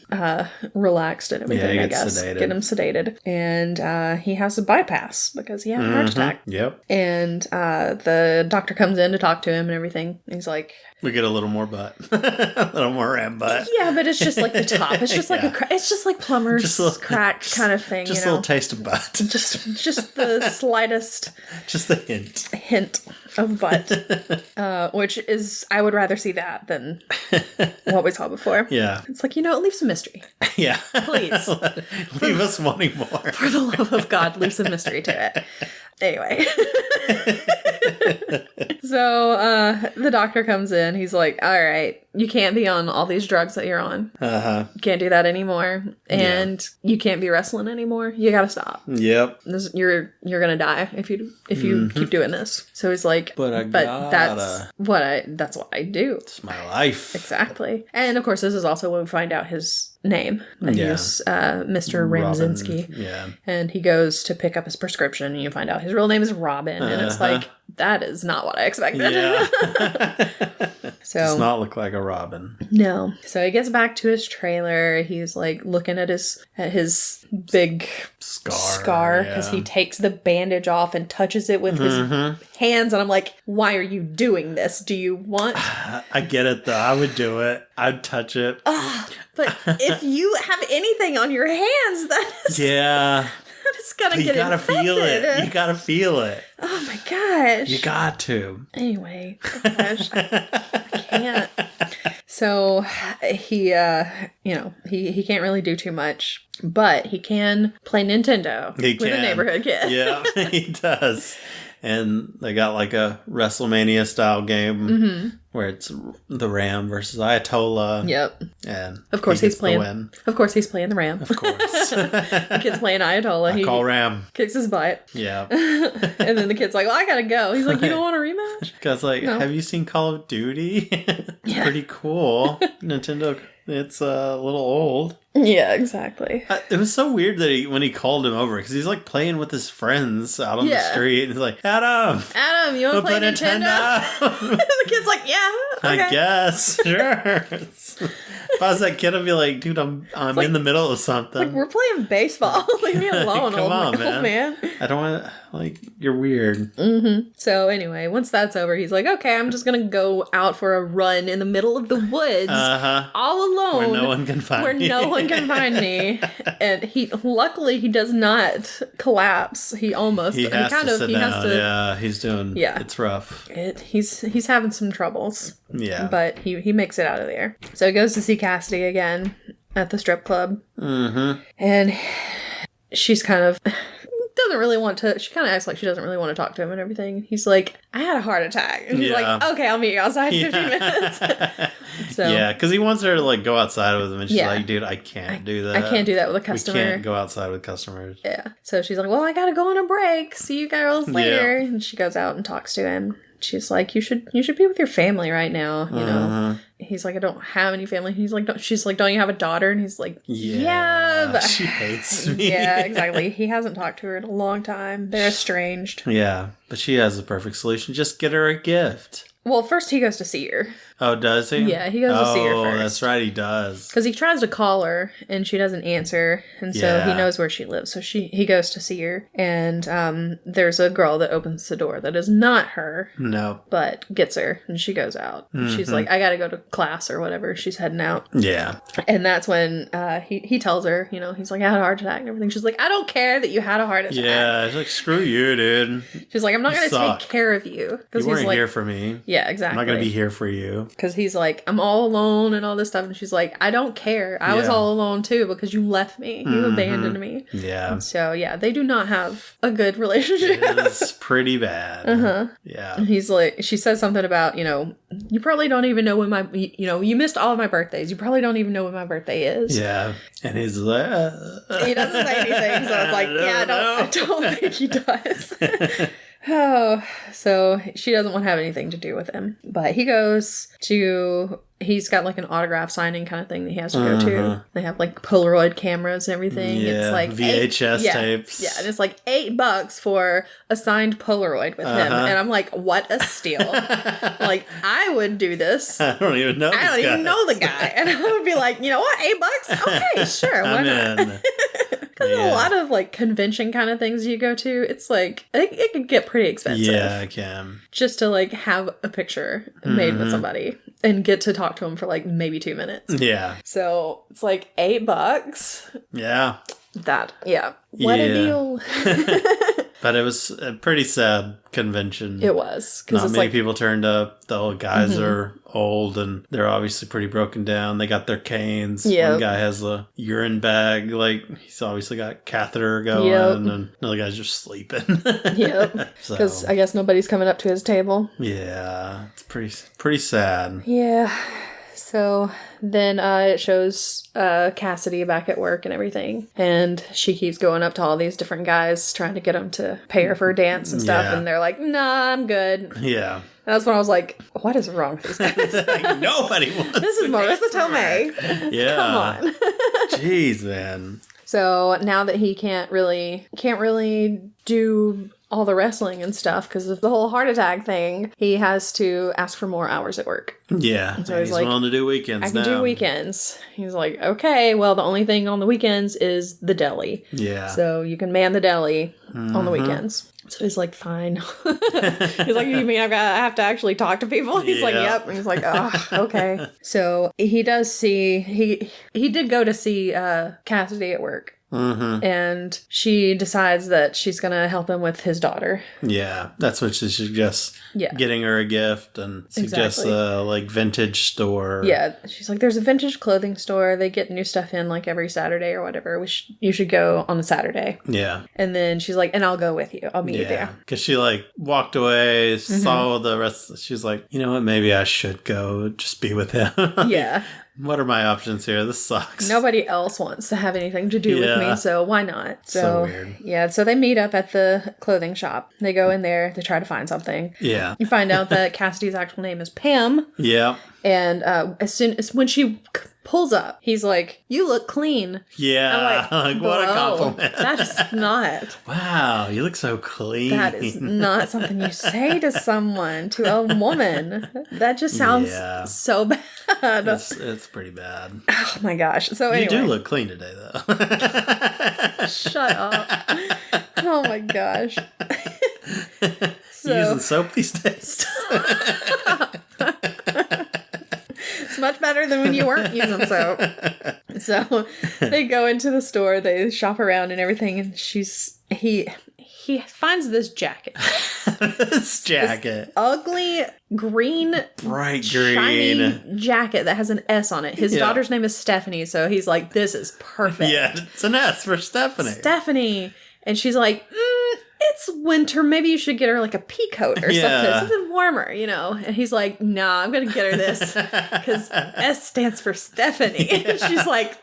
relaxed and everything, I guess. Sedated. Get him sedated. And he has a bypass because he had a heart attack. Yep. And the doctor comes in to talk to him and everything. And he's like, we get a little more butt. A little more ram butt. Yeah, but it's just like the top. It's just like it's just like plumber's crack kind of thing. Just a little taste of butt. Just the slightest. Just the hint of butt. Which is, I would rather see that than what we saw before. Yeah. It's like, leave some mystery. Yeah. Please. Leave us wanting more. For the love of God, leave some mystery to it. Anyway. So the doctor comes in. He's like, all right, you can't be on all these drugs that you're on. You can't do that anymore. And you can't be wrestling anymore. You gotta stop. Yep. You're gonna die if you keep doing this. So he's like, but that's what I do. It's my life. Exactly. And of course, this is also when we find out his name. And he's Mr. Ramzinski. Yeah. And he goes to pick up his prescription and you find out his real name is Robin. And it's like, that is not what I expected. Yeah. So does not look like a Robin. No. So he gets back to his trailer. He's like looking at his big scar because he takes the bandage off and touches it with his hands. And I'm like, why are you doing this? Do you want? I get it though. I would do it. I'd touch it. But if you have anything on your hands, that is it's gonna get infected. Feel it. You gotta feel it. Oh my gosh. You got to. Anyway, gosh, I can't. So he can't really do too much. But he can play Nintendo with a neighborhood kid. Yeah, he does. And they got like a WrestleMania style game where it's the Ram versus Ayatollah. Yep. And of course he's playing. Of course he's playing the Ram. Of course. The kid's playing Ayatollah. I call Ram. Kicks his butt. Yeah. And then the kid's like, well, I gotta go. He's like, you don't want a rematch? Because like, have you seen Call of Duty? It's pretty cool. Nintendo, it's a little old. Yeah, exactly. It was so weird that when he called him over, because he's like playing with his friends out on the street, and he's like, Adam, you want to play Nintendo? The kid's like, yeah, okay. I guess, sure. If I was that kid, I'd be like, dude, I'm like, in the middle of something. Like, we're playing baseball. Leave me alone, old man. I don't want to, like, you're weird. So anyway, once that's over, he's like, okay, I'm just going to go out for a run in the middle of the woods, all alone. Where no one can find me. And luckily he does not collapse. He almost, he has to sit down. Yeah, he's doing, it's rough. He's having some troubles. Yeah. But he makes it out of there. So he goes to see Cassidy again at the strip club. And she's kind of doesn't really want to, she kind of acts like she doesn't really want to talk to him and everything. He's like, I had a heart attack. And she's like, okay, I'll meet you outside in 15 minutes. So, yeah, because he wants her to like go outside with him, and she's like, dude, I can't do that. I can't do that with a customer. We can't go outside with customers. Yeah. So she's like, well, I gotta go on a break. See you girls later. And she goes out and talks to him. She's like, you should be with your family right now, you know. He's like, I don't have any family. He's like, she's like, don't you have a daughter? And he's like, yeah, but she hates me. Yeah, exactly. He hasn't talked to her in a long time. They're estranged. Yeah, but she has the perfect solution. Just get her a gift. Well, first he goes to see her. Oh, does he? Yeah, he goes to see her first. Oh, that's right, he does. Because he tries to call her, and she doesn't answer, and so he knows where she lives. So he goes to see her, and there's a girl that opens the door that is not her. No. But gets her, and she goes out. She's like, I gotta go to class or whatever. She's heading out. Yeah. And that's when he tells her, you know, he's like, I had a heart attack and everything. She's like, I don't care that you had a heart attack. Yeah, she's like, screw you, dude. She's like, I'm not going to take care of you. You weren't here for me. Yeah, exactly. I'm not going to be here for you. Because he's like, I'm all alone and all this stuff. And she's like, I don't care. I was all alone too because you left me. You abandoned me. Yeah. And so, yeah, they do not have a good relationship. It's pretty bad. Yeah. And he's like, she says something about, you know, you probably don't even know when you missed all of my birthdays. You probably don't even know when my birthday is. Yeah. And he's like, he doesn't say anything. So it's like, I don't think he does. Oh, so she doesn't want to have anything to do with him. But he's got like an autograph signing kind of thing that he has to go to. They have like Polaroid cameras and everything. Yeah, it's like VHS tapes. Yeah, and it's like $8 for a signed Polaroid with him. And I'm like, what a steal. Like, I would do this. I don't even know the guy. And I would be like, you know what, $8? Okay, sure, why not? Because a lot of like convention kind of things you go to, it's like, it could get pretty expensive. Yeah, it can. Just to like have a picture made with somebody and get to talk to him for like maybe 2 minutes. Yeah. So it's like $8. Yeah. What a deal. But it was a pretty sad convention. It was. Not many people turned up. The old guys are old and they're obviously pretty broken down. They got their canes. Yep. One guy has a urine bag. Like, he's obviously got catheter going. And another guy's just sleeping. Yep. Because I guess nobody's coming up to his table. Yeah. It's pretty sad. Yeah. So then it shows Cassidy back at work and everything. And she keeps going up to all these different guys trying to get them to pay her for a dance and stuff. And they're like, nah, I'm good. Yeah. And that's when I was like, what is wrong with these guys? Like, nobody wants This is Marissa Tomei. Yeah. Come on. Jeez, man. So now that he can't really do all the wrestling and stuff because of the whole heart attack thing, he has to ask for more hours at work. Yeah. So he's like, willing to do weekends now. I can do weekends. He's like, okay, well, the only thing on the weekends is the deli. Yeah. So you can man the deli on the weekends. So he's like, fine. He's like, you mean I have to actually talk to people? He's like, yep. And he's like, oh, okay. So he does see, he did go to see Cassidy at work. And she decides that she's going to help him with his daughter. Yeah, that's what she suggests. Yeah. Getting her a gift and suggests a like vintage store. Yeah, she's like, there's a vintage clothing store. They get new stuff in like every Saturday or whatever. You should go on a Saturday. Yeah. And then she's like, and I'll go with you. I'll meet you there. Because she like walked away, saw the rest. She's like, you know what? Maybe I should go just be with him. Yeah. What are my options here? This sucks. Nobody else wants to have anything to do with me, so why not? So weird. Yeah, so they meet up at the clothing shop. They go in there, they try to find something. Yeah. You find out that Cassidy's actual name is Pam. Yeah. And as soon as when she pulls up, he's like, "You look clean." Yeah. Like what a compliment. That is not. Wow, you look so clean. That is not something you say to someone, to a woman. That just sounds so bad. It's pretty bad. Oh my gosh. So anyway. You do look clean today, though. Shut up. Oh my gosh. You using soap these days? It's much better than when you weren't using soap. So they go into the store, they shop around and everything, and he finds this jacket. This ugly green, bright shiny jacket that has an S on it. His daughter's name is Stephanie, so he's like, this is perfect. Yeah, it's an S for Stephanie. Stephanie. And she's like, it's winter. Maybe you should get her like a pea coat or something warmer, you know? And he's like, nah, I'm going to get her this because S stands for Stephanie. And she's like,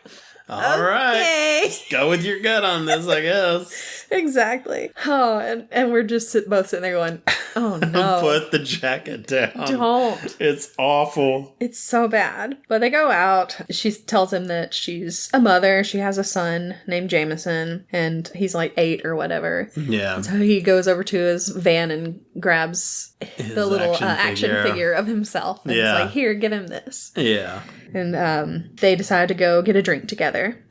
all right. Let's go with your gut on this, I guess. Exactly. Oh, and we're just both sitting there going, oh no. Put the jacket down. Don't. It's awful. It's so bad. But they go out. She tells him that she's a mother. She has a son named Jameson, and he's like 8 or whatever. Yeah. And so he goes over to his van and grabs the little action figure of himself. And he's like, here, give him this. Yeah. And they decide to go get a drink together.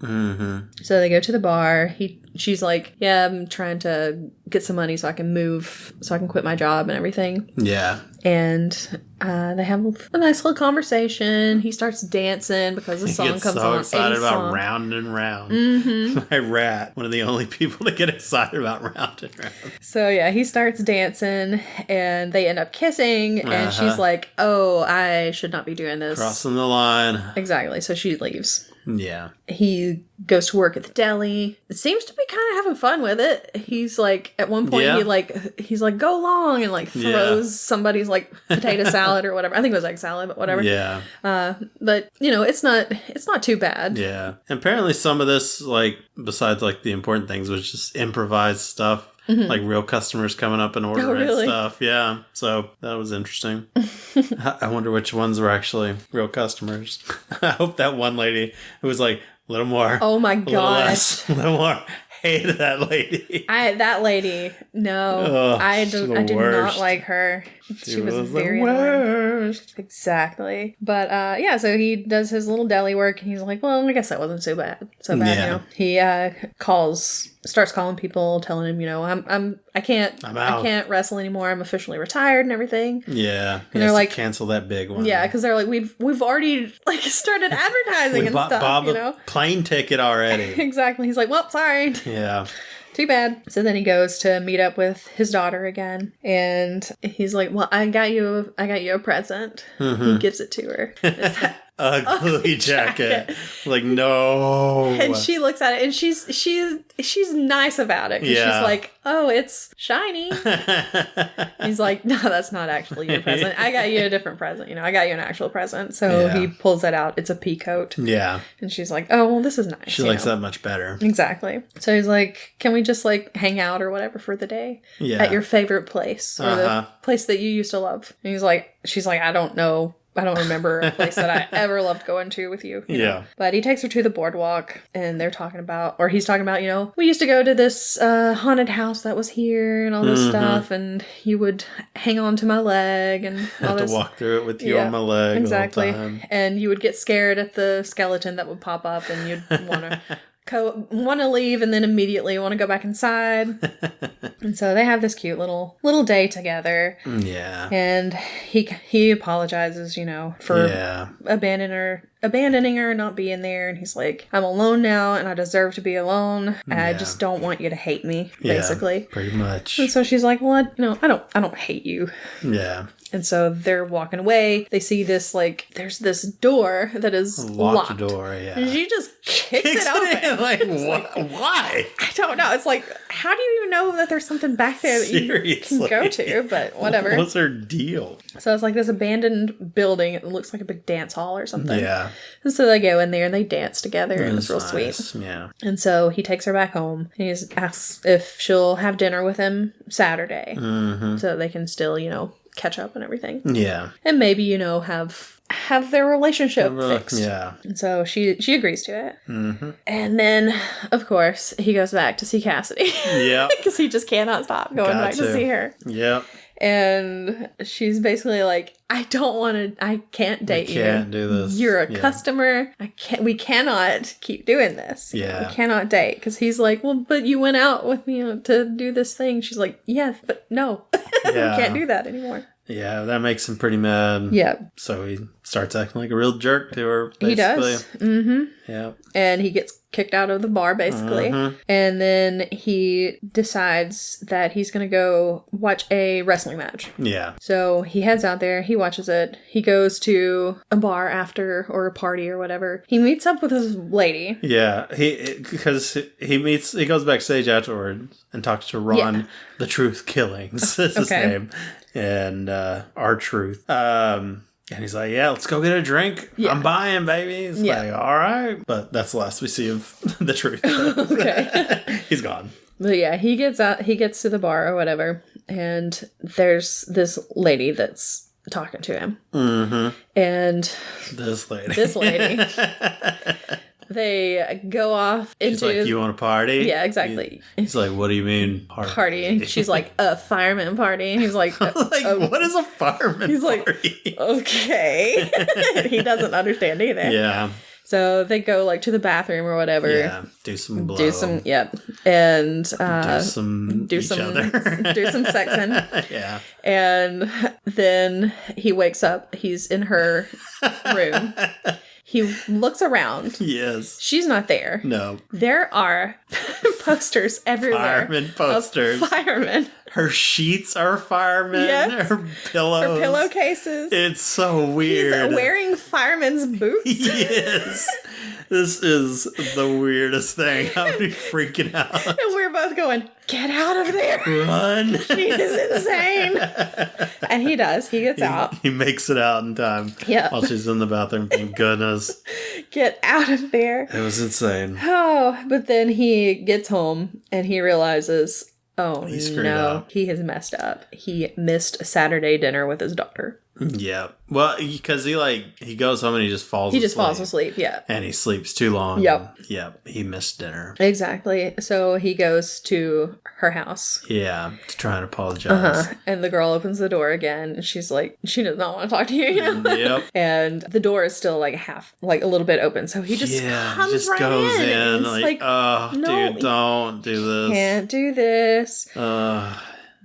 So they go to the bar. She's like, yeah, I'm trying to get some money so I can move, so I can quit my job and everything. Yeah. And they have a nice little conversation. He starts dancing because the song comes on. He gets so excited about Round and Round. My rat, one of the only people to get excited about Round and Round. So yeah, he starts dancing and they end up kissing. And she's like, oh, I should not be doing this. Crossing the line. Exactly. So she leaves. Yeah. He goes to work at the deli. It seems to be kind of having fun with it. He's like, at one point, he's like, go long, and like throws somebody's like potato salad or whatever. I think it was egg salad, but whatever. Yeah. But you know, it's not too bad. Yeah. And apparently some of this, like, besides like the important things, was just improvised stuff. Like real customers coming up and ordering stuff. Yeah. So that was interesting. I wonder which ones were actually real customers. I hope that one lady who was like, a little more. Oh my gosh. A little more. Hated that lady. No. I do not like her. She was very worst. Exactly. But so he does his little deli work and he's like, well, I guess that wasn't so bad. You know. He starts calling people, telling him, you know, I can't wrestle anymore. I'm officially retired and everything. Yeah. And they're like, cancel that big one. Yeah, because they're like, we've already like started advertising and stuff. Bob, you know, plane ticket already. Exactly. He's like, well, sorry. Yeah. Too bad. So then he goes to meet up with his daughter again, and he's like, "Well, I got you a present." He gives it to her. It's that ugly jacket. Like, no. And she looks at it, and she's nice about it. She's like, "Oh, it's shiny." He's like, "No, that's not actually your present. I got you a different present. You know, I got you an actual present." So he pulls that out. It's a pea coat. Yeah. And she's like, "Oh, well, this is nice." She likes that much better. Exactly. So he's like, "Can we just like hang out or whatever for the day at your favorite place or the place that you used to love?" And she's like, "I don't know. I don't remember a place that I ever loved going to with you." You know? But he takes her to the boardwalk and he's talking about, you know, we used to go to this haunted house that was here and all this stuff, and you would hang on to my leg and all this. To walk through it with you on my leg. Exactly. The whole time. And you would get scared at the skeleton that would pop up and you'd want to want to leave and then immediately want to go back inside. And so they have this cute little day together. Yeah. And he apologizes, for abandoning her, not being there. And he's like, I'm alone now and I deserve to be alone. I just don't want you to hate me, basically. Yeah, pretty much. And so she's like, well, I don't hate you. Yeah. And so they're walking away. They see this, there's this door that is locked. Door, yeah. And she just kicks it open. Why? I don't know. It's like, how do you even know that there's something back there that you can go to? But whatever. What's her deal? So it's like this abandoned building. It looks like a big dance hall or something. Yeah. And so they go in there and they dance together. And it's real sweet. Yeah. And so he takes her back home. And he asks if she'll have dinner with him Saturday. Mm-hmm. So they can still, catch up and everything. Yeah. And maybe, have their relationship fixed. Yeah. And so she agrees to it. Mm-hmm. And then, of course, he goes back to see Cassidy. Yeah. Because he just cannot stop going back to see her. Yep. And she's basically like, I can't date you. Can't do this. You're a customer. We cannot keep doing this. Yeah. We cannot date. Because he's like, well, but you went out with me to do this thing. She's like, yeah, but no. Yeah. We can't do that anymore. Yeah, that makes him pretty mad. Yeah. So he starts acting like a real jerk to her, basically. He does. Mm-hmm. Yeah. And he gets kicked out of the bar, basically. Mm-hmm. And then he decides that he's going to go watch a wrestling match. Yeah. So he heads out there. He watches it. He goes to a bar after, or a party or whatever. He meets up with this lady. Yeah. He goes backstage afterwards and talks to Ron, the Truth Killings is his name. And R-Truth. And he's like, yeah, let's go get a drink. Yeah. I'm buying, baby. He's like, all right. But that's the last we see of the Truth. Okay. He's gone. But yeah, he gets to the bar or whatever. And there's this lady that's talking to him. Mm-hmm. And this lady. They go off into... She's like, you want a party? Yeah, exactly. He's like, what do you mean party? And she's like, a fireman party. And he's like... what is a fireman party? Like, okay. He doesn't understand either. Yeah. So they go to the bathroom or whatever. Yeah. Do some blow. And do some sexing. Yeah. And then he wakes up. He's in her room. He looks around. Yes. She's not there. No. There are posters everywhere. Fireman posters. Firemen. Her sheets are firemen. Yes. Her pillows. Her pillowcases. It's so weird. He's wearing fireman's boots. Yes. This is the weirdest thing. I'm freaking out. And we're both going, get out of there. Run. She is insane. And he does. He gets out. He makes it out in time. Yeah. While she's in the bathroom. Thank goodness. Get out of there. It was insane. Oh, but then he gets home and he realizes, he screwed up. He has messed up. He missed Saturday dinner with his daughter. Yeah. Well, because he goes home and he just falls asleep. He just falls asleep, yeah. And he sleeps too long. Yep. Yep. He missed dinner. Exactly. So he goes to her house. Yeah. To try and apologize. And the girl opens the door again. And she's like, she does not want to talk to you, Yep. And the door is still half, a little bit open. So he just comes right goes in. Like, oh, no, dude, don't do this. Can't do this.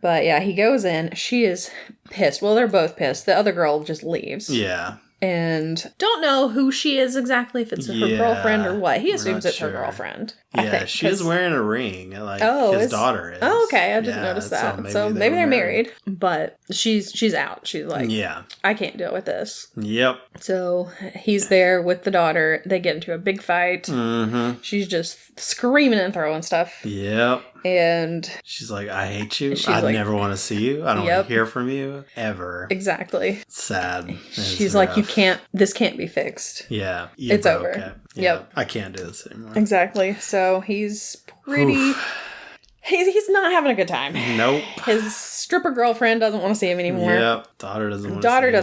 But yeah, he goes in. She is pissed. Well, they're both pissed. The other girl just leaves. Yeah. And don't know who she is exactly, if it's her girlfriend or what. He assumes it's her girlfriend. Yeah, she is wearing a ring. His daughter is. Oh, okay. I didn't notice that. So maybe they're married. But she's out. She's like, I can't deal with this. Yep. So he's there with the daughter. They get into a big fight. Mm-hmm. She's just screaming and throwing stuff. Yep. And she's like, I hate you. I never want to see you. I don't want to hear from you ever. Exactly. It's sad. She's like, this can't be fixed. Yeah. It's over. Okay. Yep. I can't do this anymore. Exactly. So he's pretty... He's not having a good time. Nope. His stripper girlfriend doesn't want to see him anymore. Yep. Daughter doesn't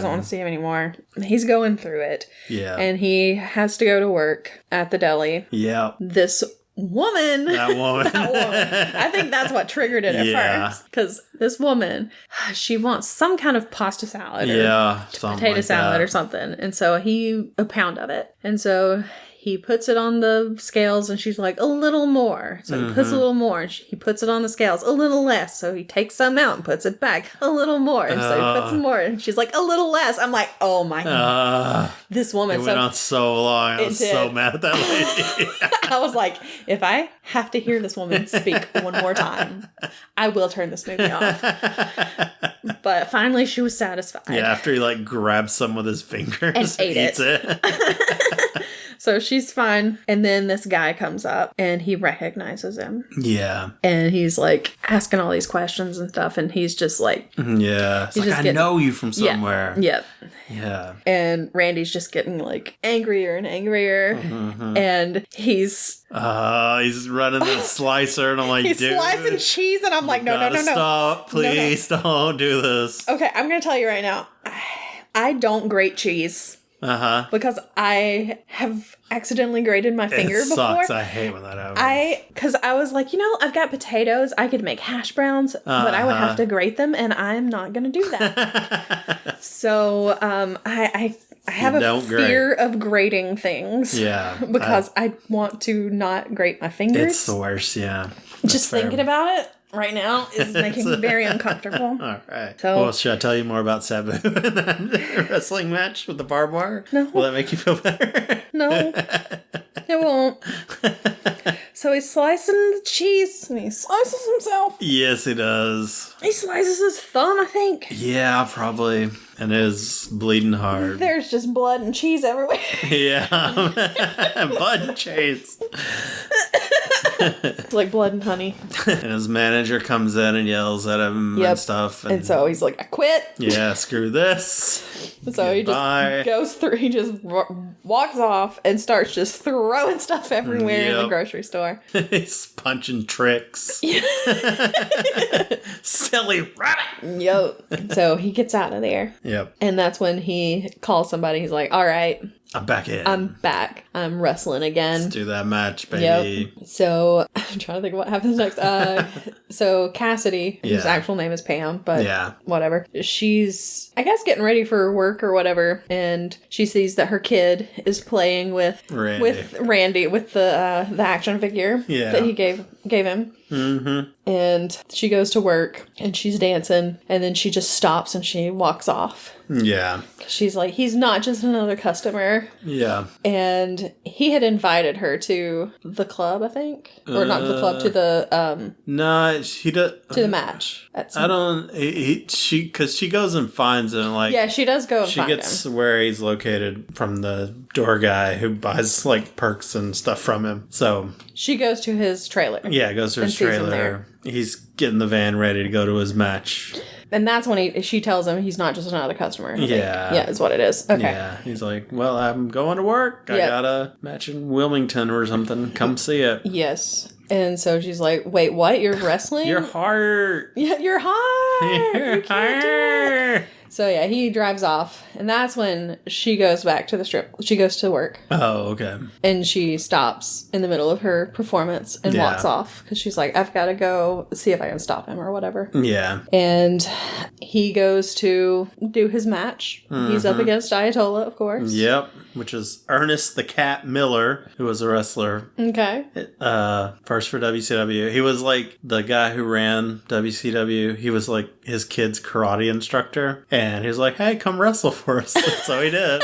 want to see him anymore. He's going through it. Yeah. And he has to go to work at the deli. Yep. This woman. That woman. I think that's what triggered it at first. Because this woman, she wants some kind of pasta salad. Or potato salad or something. And so a pound of it. And so he puts it on the scales and she's like, a little more. So he puts a little more and he puts it on the scales, a little less. So he takes some out and puts it back, a little more. And so he puts more and she's like, a little less. I'm like, oh my God. This woman. It went on so long. I was so mad at that lady. I was like, if I have to hear this woman speak one more time, I will turn this movie off. But finally she was satisfied. Yeah, after he like grabs some with his fingers and eats it. So she's fine. And then this guy comes up and he recognizes him. Yeah. And he's like asking all these questions and stuff. And he's just like... Yeah. It's like, I know you from somewhere. Yep. Yeah. And Randy's just getting like angrier and angrier. And he's running the slicer and I'm like, he's slicing cheese and I'm like, no. Stop. Please don't do this. Okay, I'm going to tell you right now. I don't grate cheese. Because I have accidentally grated my finger before. It sucks. I hate when that happens. Because I was like, I've got potatoes. I could make hash browns, but I would have to grate them, and I'm not going to do that. So I have a fear of grating things. Yeah. Because I want to not grate my fingers. It's the worst, yeah. Just thinking about it right now is making me very uncomfortable. All right. So, well, should I tell you more about Sabu and that wrestling match with the barbed wire? No. Will that make you feel better? No. It won't. So he's slicing the cheese and he slices himself. Yes, he does. He slices his thumb, I think. Yeah, probably. And is bleeding hard. There's just blood and cheese everywhere. Yeah. Blood and cheese. It's like blood and honey. And his manager comes in and yells at him and stuff. And so he's like, I quit. Yeah, screw this. So he just goes through, he just walks off and starts just throwing stuff everywhere in the grocery store. He's punching tricks. Silly rabbit. Yep. So he gets out of there. Yep. And that's when he calls somebody. He's like, all right. I'm back in. I'm back. I'm wrestling again. Let's do that match, baby. Yep. So, I'm trying to think of what happens next. So, Cassidy, whose actual name is Pam, but whatever. She's, I guess, getting ready for work or whatever, and she sees that her kid is playing with Randy, with the action figure that he gave him. Mm-hmm. And she goes to work, and she's dancing, and then she just stops and she walks off. Yeah. She's like, he's not just another customer. Yeah. And he had invited her to the club, I think. Or not the club, to the... No, she does... To the match. Because she goes and finds him, like... Yeah, she does go and find him. She gets where he's located from the door guy who buys, like, perks and stuff from him, so... She goes to his trailer. Yeah, goes to his trailer. He's getting the van ready to go to his match. And that's when she tells him he's not just another customer. Yeah, is what it is. Okay. Yeah, he's like, well, I'm going to work. I got a match in Wilmington or something. Come see it. Yes. And so she's like, wait, what? You're wrestling? Your heart. Yeah, your heart. Your heart. So yeah, he drives off, and that's when she goes back to the strip. She goes to work. Oh, okay. And she stops in the middle of her performance and walks off because she's like, I've got to go see if I can stop him or whatever. Yeah. And he goes to do his match. Mm-hmm. He's up against Ayatollah, of course. Yep. Which is Ernest the Cat Miller, who was a wrestler. Okay. First for WCW. He was like the guy who ran WCW. He was like his kid's karate instructor. And he was like, hey, come wrestle for us. So he did.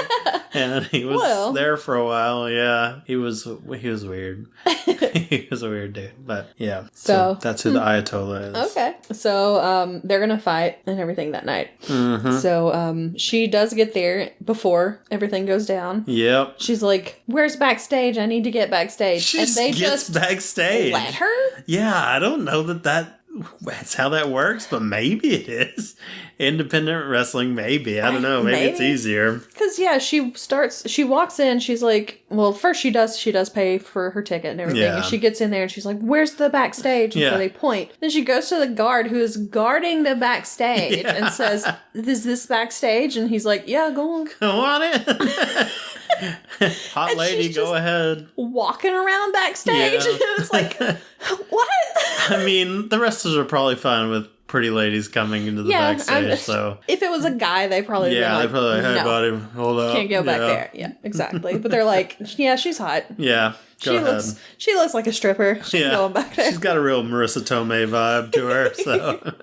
And he was there for a while. Yeah. He was weird. He was a weird dude. But yeah. So that's who the Ayatollah is. Okay. So they're going to fight and everything that night. Mm-hmm. So she does get there before everything goes down. Yep. She's like, where's backstage? I need to get backstage. And they just backstage. Let her? Yeah, I don't know that's how that works, but maybe it is. Independent wrestling, maybe. I don't know. Maybe it's easier. Because, she walks in, she's like, well, first she does pay for her ticket and everything. Yeah. And she gets in there and she's like, where's the backstage? And so they point. Then she goes to the guard who is guarding the backstage and says, is this backstage? And he's like, yeah, go on. Go on in. Hot lady, go ahead. Walking around backstage. Yeah. And it's like, what? I mean, the wrestlers are probably fine with pretty ladies coming into the backstage. So if it was a guy, they probably they'd probably like, hey, no, buddy, hold up. Can't go back there. Yeah, exactly. But they're like, yeah, she's hot. Yeah. Go ahead. She looks like a stripper. She's going back there. She's got a real Marissa Tomei vibe to her. So.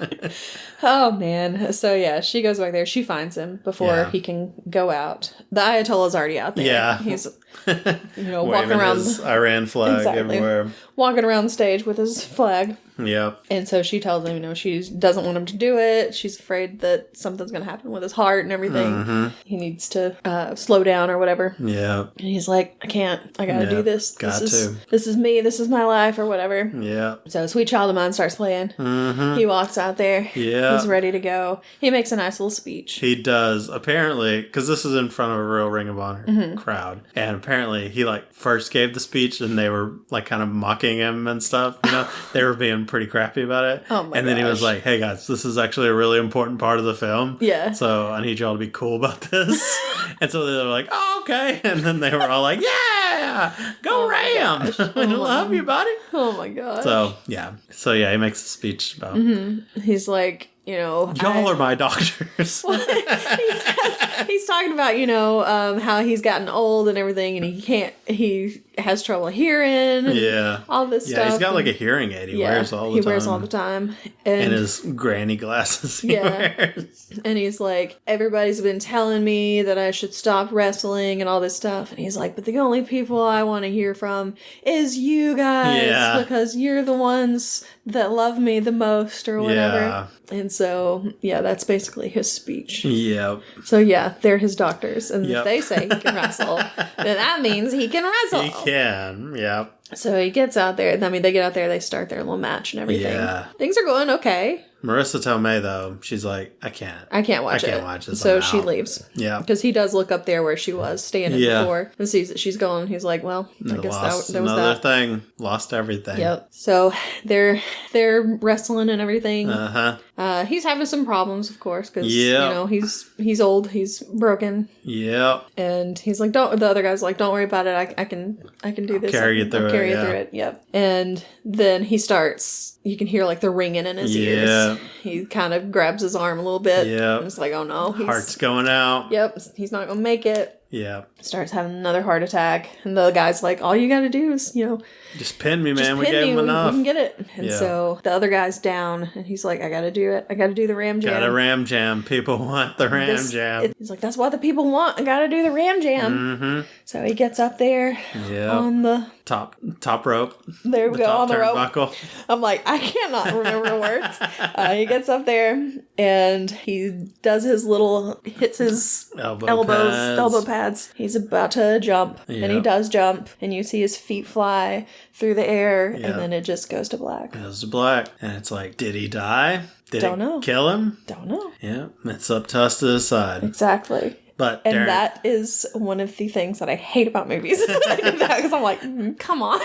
Oh man. So yeah, she goes back there. She finds him before he can go out. The Ayatollah's already out there. Yeah. He's walking around his Iran flag everywhere. Walking around the stage with his flag. Yep. And so she tells him, she doesn't want him to do it. She's afraid that something's going to happen with his heart and everything. Mm-hmm. He needs to slow down or whatever. Yeah. And he's like, I can't. I got to do this. This is me. This is my life or whatever. Yeah. So Sweet Child of Mine starts playing. Mm-hmm. He walks out there. Yeah. He's ready to go. He makes a nice little speech. He does. Apparently, because this is in front of a real Ring of Honor crowd. And apparently he first gave the speech and they were kind of mocking him and stuff. They were being pretty crappy about it. Oh my And then he was like, hey guys, this is actually a really important part of the film. Yeah. So I need y'all to be cool about this. And so they were like, oh, okay. And then they were all like, yeah, go Ram. I love you, buddy. Oh my gosh. So he makes a speech about He's like, y'all are my doctors. He's talking about, how he's gotten old and everything and he has trouble hearing and all this stuff. Yeah, he's got a hearing aid he wears all the time. He wears all the time. And his granny glasses he wears. And he's like, everybody's been telling me that I should stop wrestling and all this stuff. And he's like, but the only people I want to hear from is you guys because you're the ones that love me the most or whatever. Yeah. And so, that's basically his speech. Yep. So, they're his doctors. And if they say he can wrestle, then that means he can wrestle. He can, yep. So he gets out there. They get out there, they start their little match and everything. Yeah. Things are going okay. Marissa Tomei, though, she's like, I can't watch this. So she leaves. Yeah. Because he does look up there where she was standing before and sees that she's gone. He's like, well, I guess that was another thing. Lost everything. Yep. So they're wrestling and everything. Uh-huh. He's having some problems, of course, because, he's old. He's broken. Yep. And he's like, the other guy's like, don't worry about it. I can do this. Carry you through it. Yep. And then he starts, you can hear the ringing in his ears. Yeah. He kind of grabs his arm a little bit. Yeah. And it's like, oh no. Heart's going out. Yep. He's not going to make it. Yeah. Starts having another heart attack. And the guy's like, all you got to do is, just pin me, man. We gave him enough. We can get it. And so the other guy's down. And he's like, I got to do it. I got to do the Ram Jam. Got a Ram Jam. People want the Ram Jam. He's like, that's what the people want. I got to do the Ram Jam. Mm-hmm. So he gets up there on the top rope. There we go, on the rope. Buckle. I'm like, I cannot remember the words. He gets up there and he does hits his elbow pads. He's about to jump and he does jump and you see his feet fly through the air and then it just goes to black. Goes to black. And it's like, did he die? Don't know. Kill him? Don't know. Yeah, it's up to us to decide. Exactly. But that is one of the things that I hate about movies. Because I'm like, come on.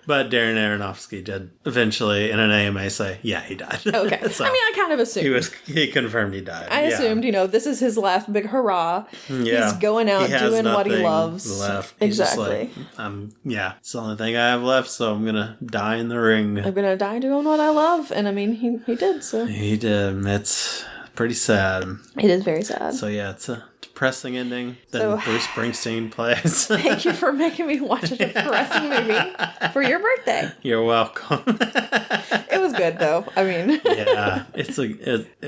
But Darren Aronofsky did eventually in an AMA say, yeah, he died. Okay. So I kind of assumed. He confirmed he died. I assumed, this is his last big hurrah. Yeah. He's going out doing what he loves. Left. Exactly. It's the only thing I have left, so I'm going to die in the ring. I'm going to die doing what I love. And he did, so. He did. It's pretty sad. It is very sad. So it's a depressing ending. Then Bruce Springsteen plays. Thank you for making me watch a depressing movie for your birthday. You're welcome. It was good though. It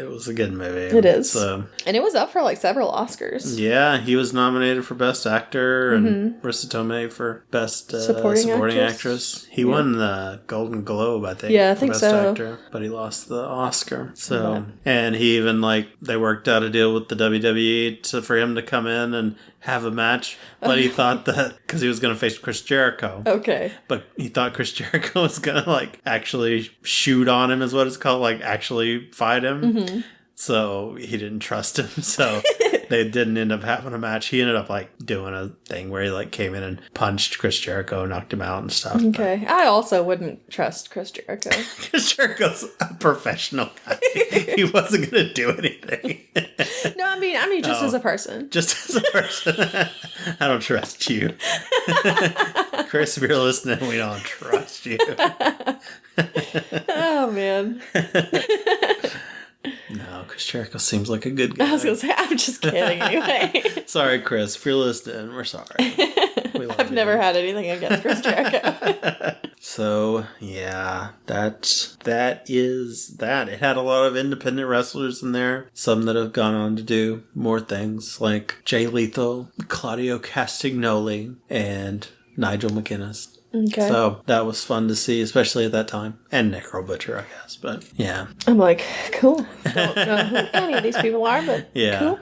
was a good movie. It is. And it was up for several Oscars. Yeah, he was nominated for Best Actor and Marissa Tomei for Best Supporting Actress. He won the Golden Globe, I think. Yeah, I think Best so. Actor, but he lost the Oscar. So, and he even they worked out a deal with the WWE for him to come in and have a match, but he thought that because he was going to face Chris Jericho. Okay. But he thought Chris Jericho was going to actually shoot on him is what it's called, actually fight him. Mm-hmm. So he didn't trust him. So they didn't end up having a match. He ended up doing a thing where he came in and punched Chris Jericho, knocked him out and stuff. Okay. But I also wouldn't trust Chris Jericho. Chris Jericho's a professional guy. He wasn't going to do anything. No, I mean just as a person. Just as a person. I don't trust you. Chris, if you're listening, we don't trust you. Oh, man. Chris Jericho seems like a good guy. I was going to say, I'm just kidding anyway. Sorry, Chris. If you're listening, we're sorry. I've never had anything against Chris Jericho. So, yeah, that is that. It had a lot of independent wrestlers in there. Some that have gone on to do more things, like Jay Lethal, Claudio Castagnoli, and Nigel McGuinness. Okay. So that was fun to see, especially at that time. And Necro Butcher, I guess. But, yeah. I'm like, cool. Don't know who any of these people are, but cool.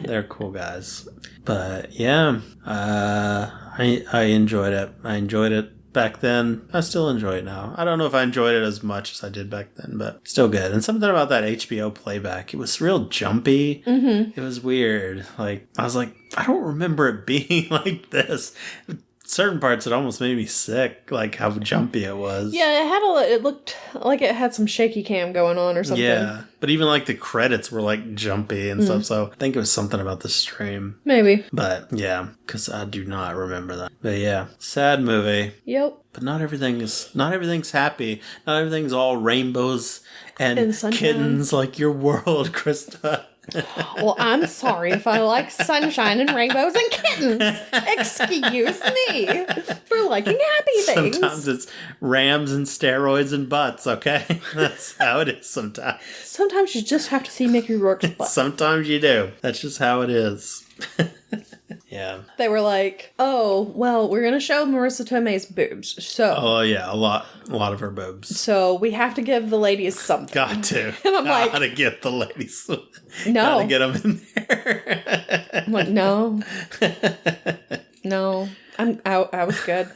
They're cool guys. But, yeah, I enjoyed it. I enjoyed it back then. I still enjoy it now. I don't know if I enjoyed it as much as I did back then, but still good. And something about that HBO playback, it was real jumpy. Mm-hmm. It was weird. Like, I was like, I don't remember it being like this. Certain parts, it almost made me sick, like how jumpy it was. Yeah, it looked like it had some shaky cam going on or something. Yeah, but even like the credits were like jumpy and stuff, so I think it was something about the stream. Maybe. But yeah, because I do not remember that. But yeah, sad movie. Yep. But not everything's happy. Not everything's all rainbows and kittens like your world, Krista. Well, I'm sorry if I like sunshine and rainbows and kittens. Excuse me for liking happy things. Sometimes it's rams and steroids and butts, okay? That's how it is sometimes. Sometimes you just have to see Mickey Rourke's butt. Sometimes you do. That's just how it is. Yeah. They were like, oh, well, we're going to show Marissa Tomei's boobs. So. Oh, yeah. A lot of her boobs. So we have to give the ladies something. Got to. And I'm like. Gotta get the ladies. No. Gotta get them in there. I'm like, no. No. I was good.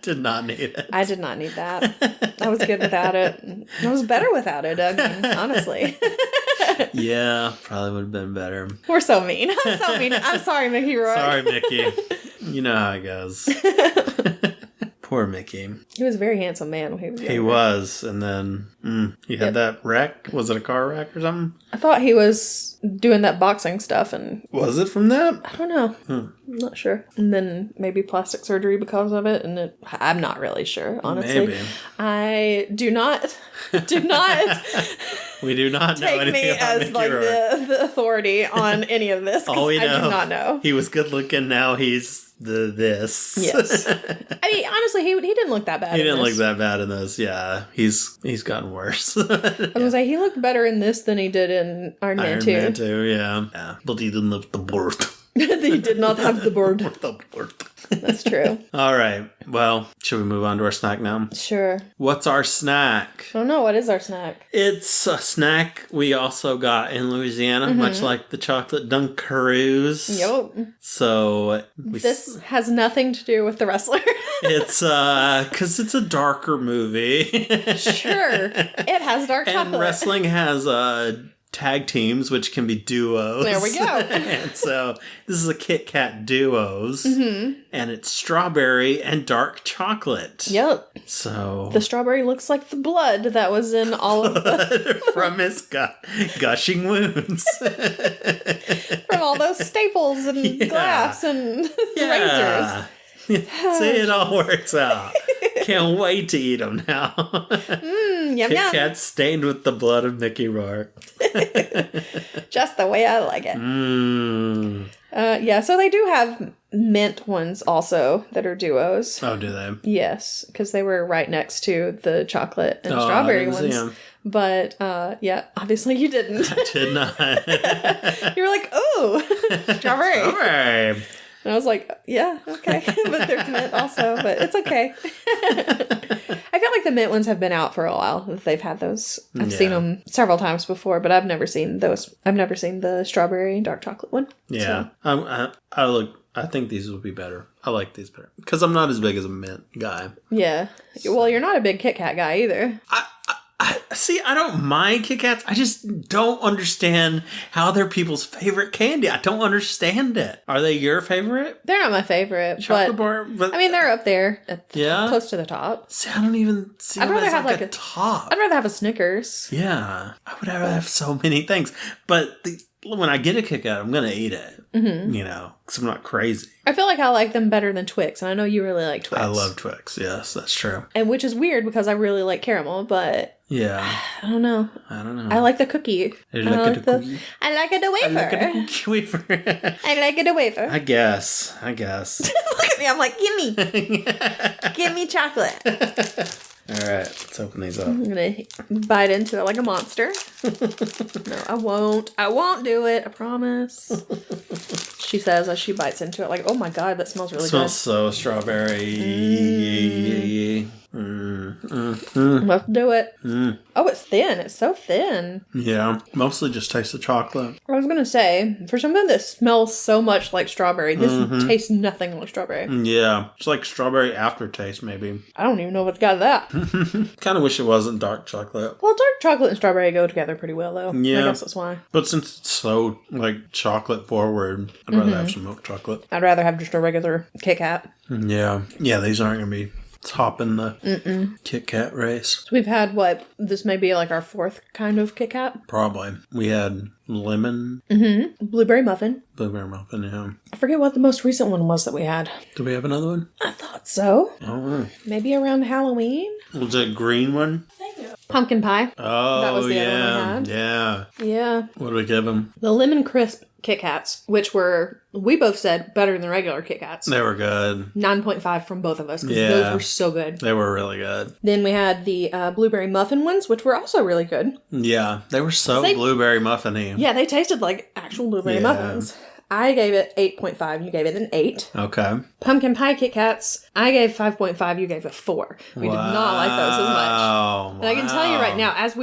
Did not need it. I did not need that. I was good without it. I was better without it, I mean, honestly. Yeah, probably would have been better. We're so mean. I'm so mean. I'm sorry, Mickey Rourke. Sorry, Mickey. You know how it goes. Poor Mickey. He was a very handsome man when he was younger. He was, and then he had that wreck. Was it a car wreck or something? I thought he was doing that boxing stuff, and was it from that? I don't know. I'm not sure. And then maybe plastic surgery because of it, and I'm not really sure, honestly. Maybe. I do not. We do not know take anything me about as Mickey like Rourke. the authority on any of this. All we know, I do not know. He was good looking. Now he's this. Yes. I mean, honestly, he didn't look that bad. He didn't look that bad in this. Yeah, he's gotten worse. I was gonna say he looked better in this than he did in Iron Man 2. Iron Man 2, yeah. But he didn't have the bird. He did not have the bird. That's true. All right. Well, should we move on to our snack now? Sure. What's our snack? I don't know. What is our snack? It's a snack we also got in Louisiana, much like the chocolate Dunkaroos. Yep. So this has nothing to do with the wrestler. It's because it's a darker movie. Sure. It has dark chocolate. And wrestling has tag teams, which can be duos. There we go. And so this is a KitKat duos, and it's strawberry and dark chocolate. Yep. So the strawberry looks like the blood that was in all of the from his gushing wounds, from all those staples and glass and razors. See, it all works out. Can't wait to eat them now. Yum, yum. KitKat stained with the blood of Mickey Rourke. Just the way I like it. Yeah, so they do have mint ones also that are duos. Oh, do they? Yes, because they were right next to the chocolate and strawberry ones. But, yeah, obviously you didn't. I did not. You were like, ooh, strawberry. Strawberry. And I was like, yeah, okay. But they're mint also, but it's okay. I feel like the mint ones have been out for a while. They've had those. I've seen them several times before, but I've never seen those. I've never seen the strawberry dark chocolate one. Yeah. So. I think these will be better. I like these better. Because I'm not as big as a mint guy. Yeah. Well, you're not a big KitKat guy either. See, I don't mind KitKats. I just don't understand how they're people's favorite candy. I don't understand it. Are they your favorite? They're not my favorite. Chocolate bar? But I mean, they're up there. Close to the top. See, I don't even see them as like a top. I'd rather have a Snickers. Yeah. I would rather have so many things. But when I get a KitKat, I'm going to eat it. Mm-hmm. You know, because I'm not crazy. I feel like I like them better than Twix, and I know you really like Twix. I love Twix. Yes, that's true. And which is weird because I really like caramel, but yeah, I don't know. I like the cookie. I like the cookie. I like it a wafer. I like it a cookie wafer. I like it a wafer. I guess. Look at me. I'm like, give me chocolate. All right, let's open these up. I'm gonna bite into it like a monster. No, I won't. I won't do it. I promise. She says as she bites into it, like, "Oh my god, that smells really good." Smells so strawberry. Let's do it. Oh, it's thin. It's so thin. Yeah, mostly just tastes of chocolate. I was gonna say, for something that smells so much like strawberry, this tastes nothing like strawberry. Yeah, it's like strawberry aftertaste, maybe. I don't even know what's got that. Kind of wish it wasn't dark chocolate. Well, dark chocolate and strawberry go together pretty well, though. Yeah. I guess that's why. But since it's so, like, chocolate forward, I'd rather have some milk chocolate. I'd rather have just a regular KitKat. Yeah. Yeah, these aren't going to be topping the KitKat race. So we've had, what, this may be like our fourth kind of KitKat? Probably. We had lemon. Blueberry muffin. Blueberry muffin, yeah. I forget what the most recent one was that we had. Do we have another one? I thought so. Oh, Maybe around Halloween? was it a green one? Pumpkin pie. Oh, That was the other one we had. Yeah. Yeah. What do we give them? The lemon crisp KitKats, which were, we both said, better than regular KitKats. They were good. 9.5 from both of us, because those were so good. They were really good. Then we had the blueberry muffin ones, which were also really good. Yeah, they were so blueberry muffin-y. Yeah, they tasted like actual blueberry muffins. I gave it 8.5. You gave it an 8. Okay. Pumpkin pie KitKats, I gave 5.5. You gave it 4. We did not like those as much. And I can tell you right now, as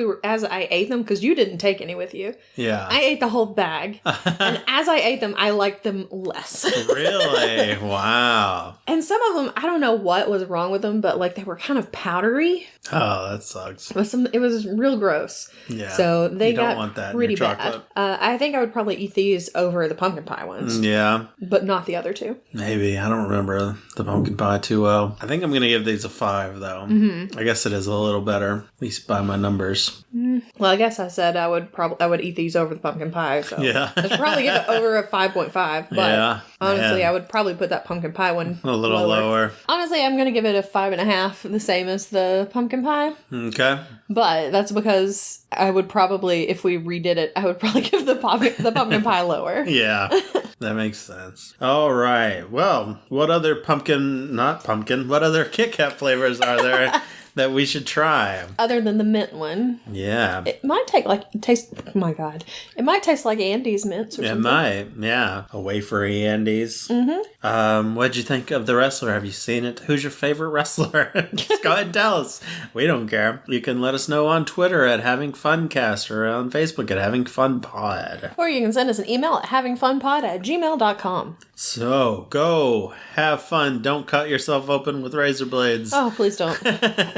I ate them, because you didn't take any with you. Yeah. I ate the whole bag. And as I ate them, I liked them less. Really? Wow. And some of them, I don't know what was wrong with them, but like they were kind of powdery. Oh, that sucks. It was real gross. Yeah. So they you don't got want that pretty in your bad. chocolate. I think I would probably eat these over the pumpkin pie ones. Yeah. But not the other two. Maybe. I don't remember the pumpkin pie too well. I think I'm going to give these a 5, though. Mm-hmm. I guess it is a little better, at least by my numbers. Well, I guess I said I would eat these over the pumpkin pie. So yeah. I should probably give it over a 5.5. But honestly, I would probably put that pumpkin pie one a little lower. Honestly, I'm going to give it a 5.5, the same as the pumpkin pie. Okay. But that's because I would probably, if we redid it, I would probably give the pumpkin pie lower. Yeah, that makes sense. All right. Well, what other what other KitKat flavors are there that we should try? Other than the mint one. Yeah. It might taste, oh my God. It might taste like Andes mints or something. It might, yeah. A wafery Andes. What'd you think of the wrestler? Have you seen it? Who's your favorite wrestler? Just go ahead and tell us. We don't care. You can let us know on Twitter at HavingFunCast or on Facebook at HavingFunPod. Or you can send us an email at havingfunpod@gmail.com. So, go have fun. Don't cut yourself open with razor blades. Oh, please don't.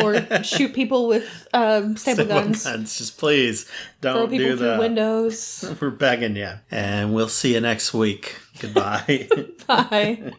Or shoot people with staple guns. Just please don't do that. Throw people through windows. We're begging you. And we'll see you next week. Goodbye. Bye.